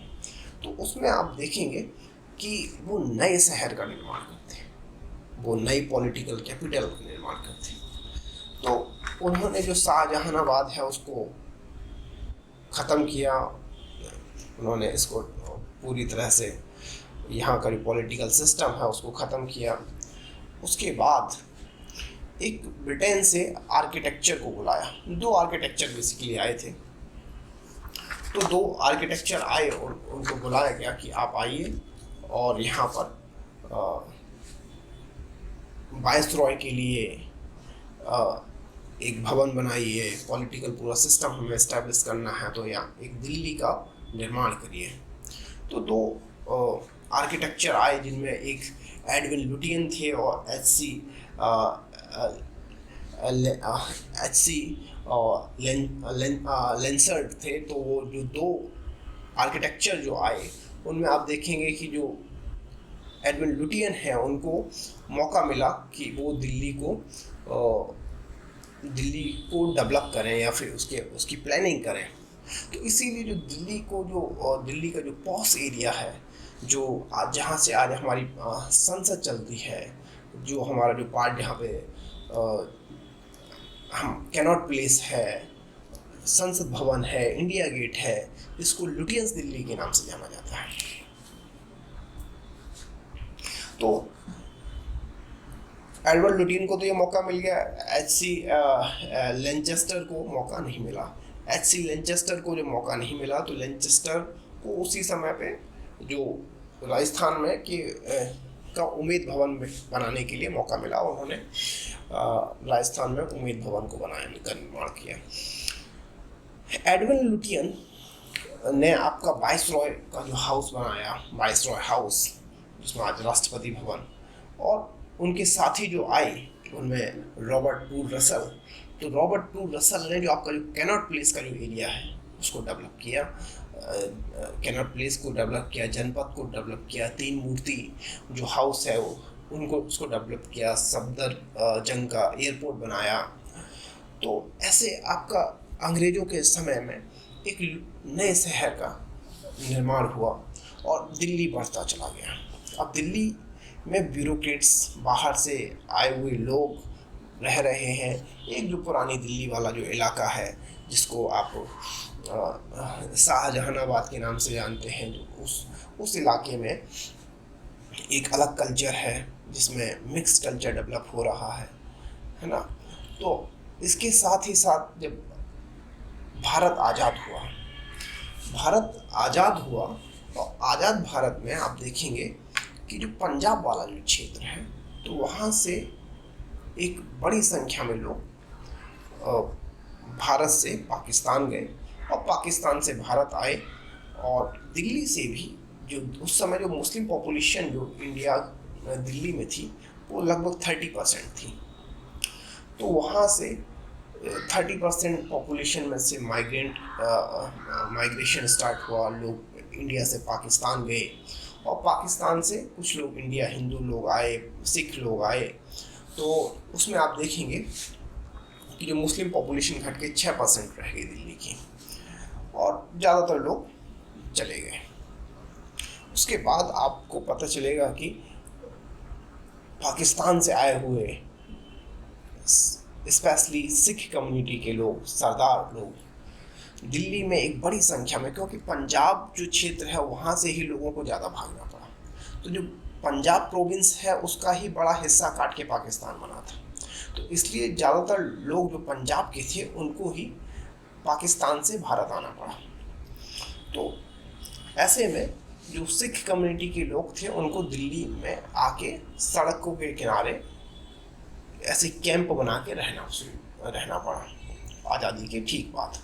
तो उसमें आप देखेंगे कि वो नए शहर का निर्माण करते हैं, वो नई पॉलिटिकल कैपिटल का निर्माण करते हैं। तो उन्होंने जो शाहजहानाबाद है उसको ख़त्म किया, उन्होंने इसको पूरी तरह से यहाँ का जो पॉलिटिकल सिस्टम है उसको ख़त्म किया। उसके बाद एक ब्रिटेन से आर्किटेक्चर को बुलाया, 2 आर्किटेक्चर बेसिकली आए थे। तो 2 आर्किटेक्चर आए और उनको बुलाया गया कि आप आइए और यहाँ पर वायसरॉय के लिए एक भवन बनाइए, पॉलिटिकल पूरा सिस्टम हमें एस्टेब्लिश करना है, तो यहाँ एक दिल्ली का निर्माण करिए। तो दो आर्किटेक्चर आए जिनमें एक एडविन लुटियन थे और एच सी लेंसर्ट थे। तो वो जो दो आर्किटेक्चर जो आए उनमें आप देखेंगे कि जो एडविन लुटियन है उनको मौका मिला कि वो दिल्ली को डेवलप करें या फिर उसकी प्लानिंग करें। तो इसीलिए जो दिल्ली का जो पॉश एरिया है, जो जहाँ से आज हमारी संसद चलती है, जो हमारा जो पार्ट जहाँ पे हम कैनॉट प्लेस है, संसद भवन है, इंडिया गेट है, इसको लुटियंस दिल्ली के नाम से जाना जाता है। तो एडवर्ड लुटियन को तो ये मौका मिल गया, एच.सी. लेंचेस्टर को मौका नहीं मिला। एच.सी. लेंचेस्टर को जो मौका नहीं मिला, तो लेंचेस्टर को उसी समय पे जो राजस्थान में कि का उम्मेद भवन में बनाने के लिए मौका मिला, उन्होंने राजस्थान में उम्मेद भवन को का निर्माण किया। एडविन लुटियन ने आपका वाइसरॉय का जो हाउस बनाया, वाइसरॉय हाउस, जिसमें आज राष्ट्रपति भवन, और उनके साथी जो आए उनमें रॉबर्ट टूर रसल। तो रॉबर्ट टूर रसल ने जो आपका जो कैनॉट प्लेस का जो एरिया है उसको डेवलप किया, कैनॉट प्लेस को डेवलप किया, जनपद को डेवलप किया, तीन मूर्ति जो हाउस है उसको डेवलप किया, सफदर जंग का एयरपोर्ट बनाया। तो ऐसे आपका अंग्रेजों के समय में एक नए शहर का निर्माण हुआ और दिल्ली बढ़ता चला गया। अब दिल्ली में ब्यूरोक्रेट्स, बाहर से आए हुए लोग रह रहे हैं। एक जो पुरानी दिल्ली वाला जो इलाका है, जिसको आप शाहजहानाबाद के नाम से जानते हैं, जो उस इलाके में एक अलग कल्चर है, जिसमें मिक्स कल्चर डेवलप हो रहा है ना। तो इसके साथ ही साथ जब भारत आज़ाद हुआ तो आज़ाद भारत में आप देखेंगे कि जो पंजाब वाला जो क्षेत्र है, तो वहाँ से एक बड़ी संख्या में लोग भारत से पाकिस्तान गए और पाकिस्तान से भारत आए। और दिल्ली से भी जो उस समय जो मुस्लिम पॉपुलेशन जो दिल्ली में थी, वो लगभग 30% थी। तो वहाँ से 30% पॉपुलेशन में से माइग्रेशन स्टार्ट हुआ, लोग इंडिया से पाकिस्तान गए और पाकिस्तान से कुछ लोग इंडिया, हिंदू लोग आए, सिख लोग आए। तो उसमें आप देखेंगे कि जो मुस्लिम पॉपुलेशन घट के 6% रह गई दिल्ली की और ज़्यादातर लोग चले गए। उसके बाद आपको पता चलेगा कि पाकिस्तान से आए हुए स्पेशली सिख कम्युनिटी के लोग, सरदार लोग, दिल्ली में एक बड़ी संख्या में, क्योंकि पंजाब जो क्षेत्र है वहाँ से ही लोगों को ज़्यादा भागना पड़ा। तो जो पंजाब प्रोविंस है उसका ही बड़ा हिस्सा काट के पाकिस्तान बना था। तो इसलिए ज़्यादातर लोग जो पंजाब के थे उनको ही पाकिस्तान से भारत आना पड़ा। तो ऐसे में जो सिख कम्युनिटी के लोग थे उनको दिल्ली में आके सड़कों के किनारे ऐसे कैंप बना के रहना पड़ा आज़ादी के ठीक बाद।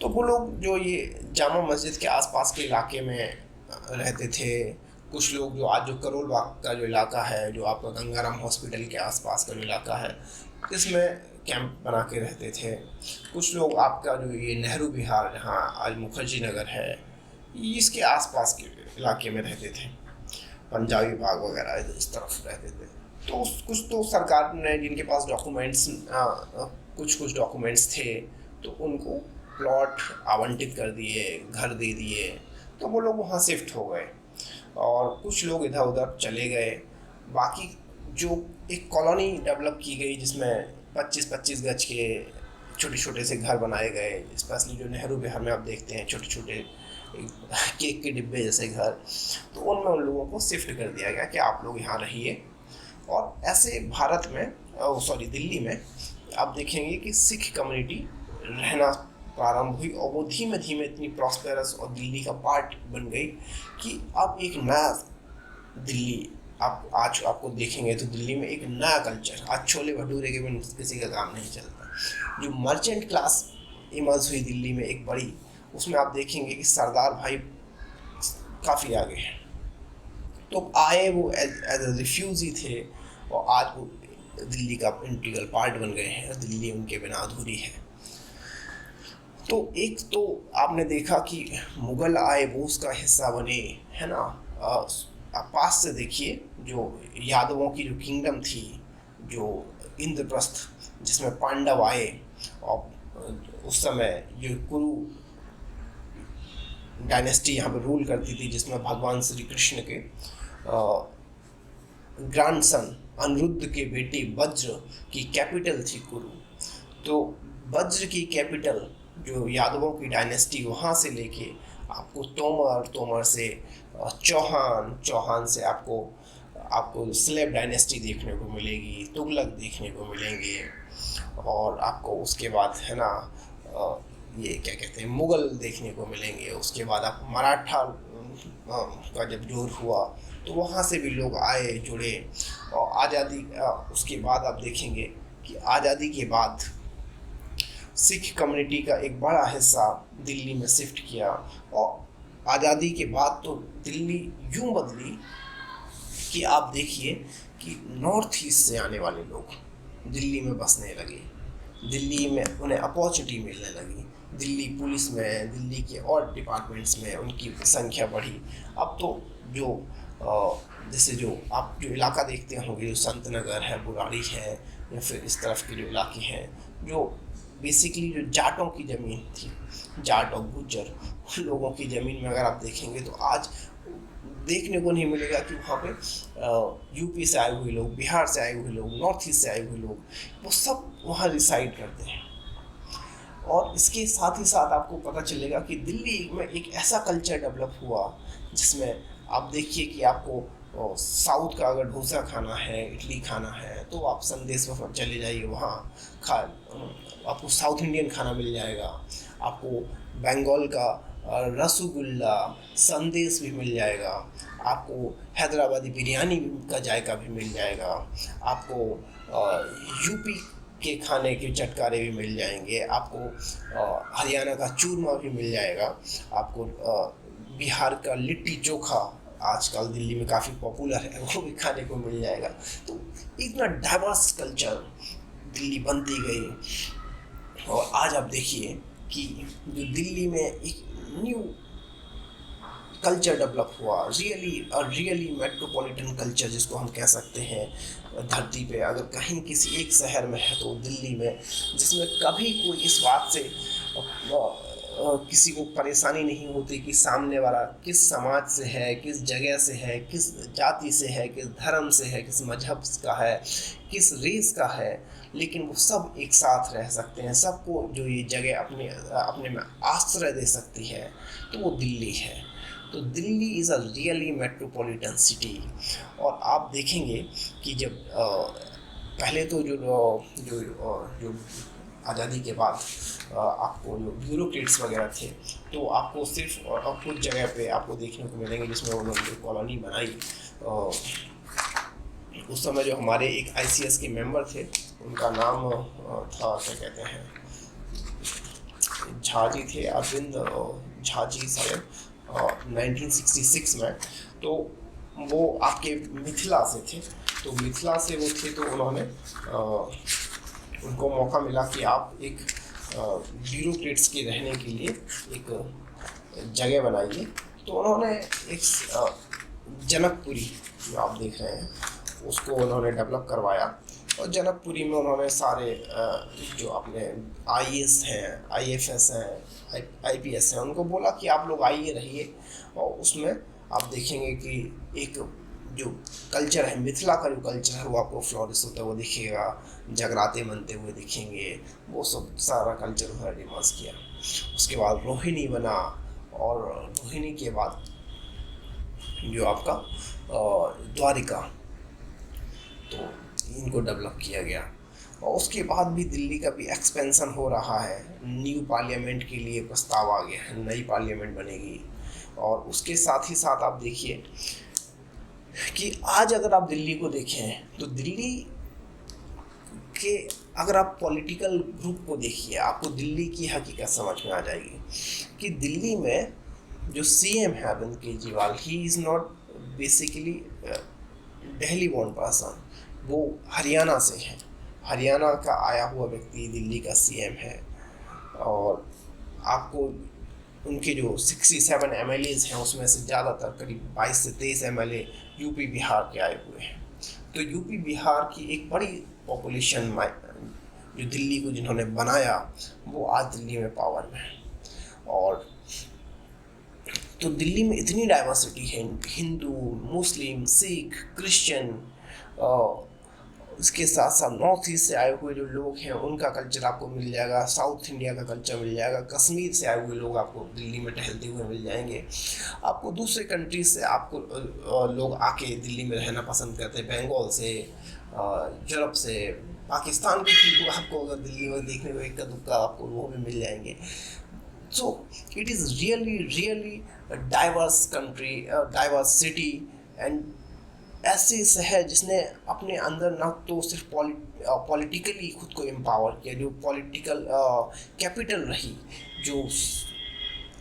तो वो लोग जो ये जामा मस्जिद के आसपास के इलाके में रहते थे, कुछ लोग जो आज जो करोल बाग का जो इलाका है, जो आपका गंगाराम हॉस्पिटल के आसपास का जो इलाका है, इसमें कैंप बना के रहते थे। कुछ लोग आपका जो ये नेहरू विहार, जहाँ आज मुखर्जी नगर है, इसके आसपास के इलाके में रहते थे, पंजाबी बाग वगैरह इस तरफ रहते थे। तो कुछ तो सरकार ने जिनके पास डॉक्यूमेंट्स, कुछ डॉक्यूमेंट्स थे, तो उनको प्लॉट आवंटित कर दिए, घर दे दिए, तो वो लोग वहाँ शिफ्ट हो गए और कुछ लोग इधर उधर चले गए। बाकी जो एक कॉलोनी डेवलप की गई जिसमें 25-25 गज के छोटे छोटे से घर बनाए गए, स्पेशली जो नेहरू विहार में आप देखते हैं छोटे छोटे केक के डिब्बे जैसे घर, तो उनमें उन लोगों को शिफ्ट कर दिया गया कि आप लोग यहाँ रहिए। और ऐसे भारत में, दिल्ली में आप देखेंगे कि सिख कम्युनिटी रहना प्रारंभ हुई और वो धीमे धीमे इतनी प्रॉस्पेरस और दिल्ली का पार्ट बन गई कि अब एक नया दिल्ली आप आज आपको देखेंगे तो दिल्ली में एक नया कल्चर, आज छोले भटूरे के बिन किसी का काम नहीं चलता। जो मर्चेंट क्लास इमर्ज हुई दिल्ली में एक बड़ी, उसमें आप देखेंगे कि सरदार भाई काफ़ी आगे हैं। तो आए वो एज ए रिफ्यूजी थे और आज वो दिल्ली का इंटीग्रल पार्ट बन गए हैं। दिल्ली उनके बिना अधूरी है। तो एक तो आपने देखा कि मुगल आए वो उसका हिस्सा बने, है ना। आप पास से देखिए जो यादवों की जो किंगडम थी, जो इंद्रप्रस्थ, जिसमें पांडव आए और उस समय जो कुरु डायनेस्टी यहाँ पर रूल करती थी, जिसमें भगवान श्री कृष्ण के ग्रैंडसन अनिरुद्ध के बेटे वज्र की कैपिटल थी कुरु। तो वज्र की कैपिटल जो यादवों की डायनेस्टी, वहाँ से लेके आपको तोमर, तोमर से चौहान, चौहान से आपको स्लेब डायनेस्टी देखने को मिलेगी, तुगलक देखने को मिलेंगे, और आपको उसके बाद है ना ये क्या कहते हैं मुगल देखने को मिलेंगे। उसके बाद आप मराठा का जब जोर हुआ तो वहाँ से भी लोग आए, जुड़े, और आज़ादी उसके बाद आप देखेंगे कि आज़ादी के बाद सिख कम्युनिटी का एक बड़ा हिस्सा दिल्ली में शिफ्ट किया। और आज़ादी के बाद तो दिल्ली यूं बदली कि आप देखिए कि नॉर्थ ईस्ट से आने वाले लोग दिल्ली में बसने लगे, दिल्ली में उन्हें अपॉर्चुनिटी मिलने लगी, दिल्ली पुलिस में, दिल्ली के और डिपार्टमेंट्स में उनकी संख्या बढ़ी। अब तो जो जैसे जो आप जो इलाका देखते होंगे, जो संत नगर है, बुराड़ी है, या फिर इस तरफ के जो इलाके हैं, जो बेसिकली जो जाटों की ज़मीन थी, जाट और गुज्जर लोगों की ज़मीन में अगर आप देखेंगे तो आज देखने को नहीं मिलेगा कि वहाँ पे यूपी से आए हुए लोग, बिहार से आए हुए लोग, नॉर्थ ईस्ट से आए हुए लोग, वो सब वहाँ रिसाइड करते हैं। और इसके साथ ही साथ आपको पता चलेगा कि दिल्ली में एक ऐसा कल्चर डेवलप हुआ जिसमें आप देखिए कि आपको साउथ का अगर डोसा खाना है, इडली खाना है, तो आप संदेश में चले जाइए, वहाँ आपको साउथ इंडियन खाना मिल जाएगा। आपको बंगाल का रसगुल्ला, संदेश भी मिल जाएगा। आपको हैदराबादी बिरयानी का जायका भी मिल जाएगा। आपको यूपी के खाने के चटकारे भी मिल जाएंगे। आपको हरियाणा का चूरमा भी मिल जाएगा। आपको बिहार का लिट्टी चोखा आजकल दिल्ली में काफ़ी पॉपुलर है, वो भी खाने को मिल जाएगा। तो इतना डाइवर्स कल्चर दिल्ली बनती गई। और आज आप देखिए कि जो दिल्ली में एक न्यू कल्चर डेवलप हुआ, रियली मेट्रोपॉलिटन कल्चर जिसको हम कह सकते हैं धरती पे। अगर कहीं किसी एक शहर में है तो दिल्ली में, जिसमें कभी कोई इस बात से किसी को परेशानी नहीं होती कि सामने वाला किस समाज से है, किस जगह से है, किस जाति से है, किस धर्म से है, किस मजहब का है, किस रेस का है, लेकिन वो सब एक साथ रह सकते हैं। सबको जो ये जगह अपने में आश्रय दे सकती है, तो वो दिल्ली है। तो Delhi is a really metropolitan city. और आप देखेंगे कि जब पहले तो जो आज़ादी के बाद आपको जो ब्यूरोक्रेट्स वगैरह थे, तो आपको सिर्फ कुछ जगह पे आपको देखने को मिलेंगे जिसमें उन्होंने कॉलोनी बनाई। उस समय जो हमारे एक ICS के मेंबर थे, उनका नाम था क्या कहते हैं, झा जी थे, अरविंद झा जी साहब, 1966 में। तो वो आपके मिथिला से थे, तो मिथिला से वो थे, तो उन्होंने उनको मौका मिला कि आप एक ब्यूरोक्रेट्स के रहने के लिए एक जगह बनाइए। तो उन्होंने एक जनकपुरी जो आप देख रहे हैं उसको उन्होंने डेवलप करवाया। और जनकपुरी में उन्होंने सारे जो अपने IAS हैं, IFS हैं, IPS हैं, उनको बोला कि आप लोग आइए, रहिए। और उसमें आप देखेंगे कि एक जो कल्चर है, मिथिला का जो कल्चर है, वो आपको फ्लोरिश होता हुआ दिखेगा, जगराते बनते हुए दिखेंगे, वो सब सारा कल्चर उन्होंने डिमांड किया। उसके बाद रोहिणी बना, और रोहिणी के बाद जो आपका द्वारिका, तो इनको डेवलप किया गया। और उसके बाद भी दिल्ली का भी एक्सपेंशन हो रहा है। न्यू पार्लियामेंट के लिए प्रस्ताव आ गया है, नई पार्लियामेंट बनेगी। और उसके साथ ही साथ आप देखिए कि आज अगर आप दिल्ली को देखें तो दिल्ली के, अगर आप पॉलिटिकल ग्रुप को देखिए, आपको दिल्ली की हकीकत समझ में आ जाएगी कि दिल्ली में जो सीएम है Arvind Kejriwal, he is not basically Delhi born person, वो हरियाणा से है, हरियाणा का आया हुआ व्यक्ति दिल्ली का सीएम है। और आपको उनके जो 67 MLAs हैं उसमें से ज़्यादातर करीब 22 से 23 MLA यूपी बिहार के आए हुए हैं। तो यूपी बिहार की एक बड़ी पॉपुलेशन जो दिल्ली को जिन्होंने बनाया वो आज दिल्ली में पावर में है। और तो दिल्ली में इतनी डाइवर्सिटी है, हिंदू, मुस्लिम, सिख, क्रिश्चियन, इसके साथ साथ नॉर्थ ईस्ट से आए हुए जो लोग हैं उनका कल्चर आपको मिल जाएगा, साउथ इंडिया का कल्चर मिल जाएगा, कश्मीर से आए हुए लोग आपको दिल्ली में टहलते हुए मिल जाएंगे, आपको दूसरे कंट्रीज से आपको लोग आके दिल्ली में रहना पसंद करते हैं, बंगाल से, यूरोप से, पाकिस्तान के लोग आपको अगर दिल्ली में देखने को इक्का दुक्का आपको वो भी मिल जाएंगे। So it is really diverse country, diverse city, and ऐसे शहर जिसने अपने अंदर ना तो सिर्फ पॉलिटिकली खुद को एम्पावर किया, जो पॉलिटिकल कैपिटल रही, जो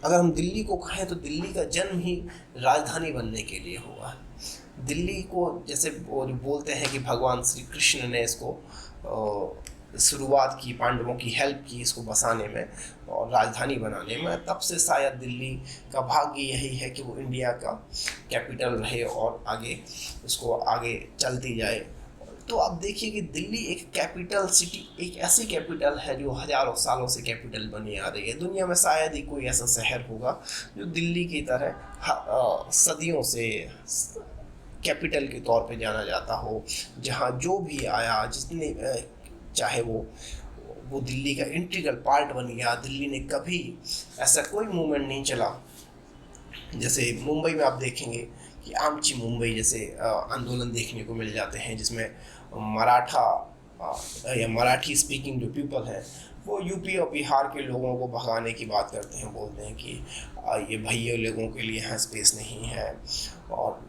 अगर हम दिल्ली को कहें तो दिल्ली का जन्म ही राजधानी बनने के लिए हुआ। दिल्ली को जैसे बोलते हैं कि भगवान श्री कृष्ण ने इसको शुरुआत की, पांडवों की हेल्प की इसको बसाने में और राजधानी बनाने में, तब से शायद दिल्ली का भाग्य यही है कि वो इंडिया का कैपिटल रहे और आगे उसको आगे चलती जाए। तो आप देखिए कि दिल्ली एक कैपिटल सिटी, एक ऐसी कैपिटल है जो हज़ारों सालों से कैपिटल बनी आ रही है। दुनिया में शायद ही कोई ऐसा शहर होगा जो दिल्ली की तरह सदियों से कैपिटल के तौर पे जाना जाता हो, जहाँ जो भी आया, जितने चाहे वो दिल्ली का इंटीग्रल पार्ट बन गया। दिल्ली ने कभी ऐसा कोई मूवमेंट नहीं चला, जैसे मुंबई में आप देखेंगे कि आमची मुंबई जैसे आंदोलन देखने को मिल जाते हैं, जिसमें मराठा या मराठी स्पीकिंग जो पीपल हैं वो यूपी और बिहार के लोगों को भगाने की बात करते हैं, बोलते हैं कि ये भैया लोगों के लिए यहाँ स्पेस नहीं है। और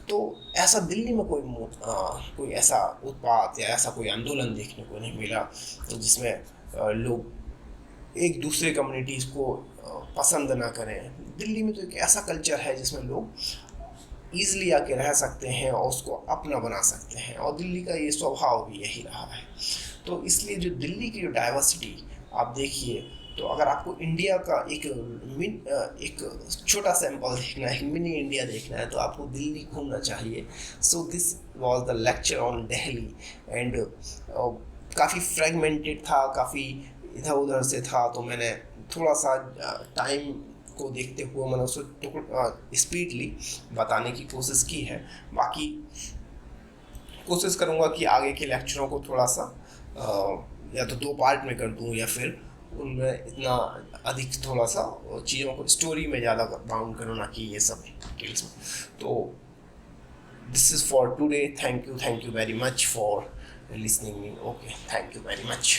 तो ऐसा दिल्ली में कोई ऐसा उत्पात या ऐसा कोई आंदोलन देखने को नहीं मिला जिसमें लोग एक दूसरे कम्युनिटीज़ को पसंद ना करें। दिल्ली में तो एक ऐसा कल्चर है जिसमें लोग ईज़िली आके रह सकते हैं और उसको अपना बना सकते हैं, और दिल्ली का ये स्वभाव भी यही रहा है। तो इसलिए जो दिल्ली की जो डाइवर्सिटी आप देखिए, तो अगर आपको इंडिया का एक छोटा सैंपल देखना है, मिनी इंडिया देखना है, तो आपको दिल्ली घूमना चाहिए। So this was the lecture on Delhi, and काफ़ी फ्रेगमेंटेड था, काफ़ी इधर उधर से था, तो मैंने थोड़ा सा टाइम को देखते हुए मैंने उसको स्पीडली बताने की कोशिश की है। बाकी कोशिश करूँगा कि आगे के लेक्चरों को थोड़ा सा या तो 2 पार्ट में कर दूँ, या फिर उनमें इतना अधिक थोड़ा सा चीज़ों को स्टोरी में ज़्यादा बाउंड करो, ना कि ये सब डिटेल्स में। तो this is for today. Thank you very much for listening me. Okay, thank you very much.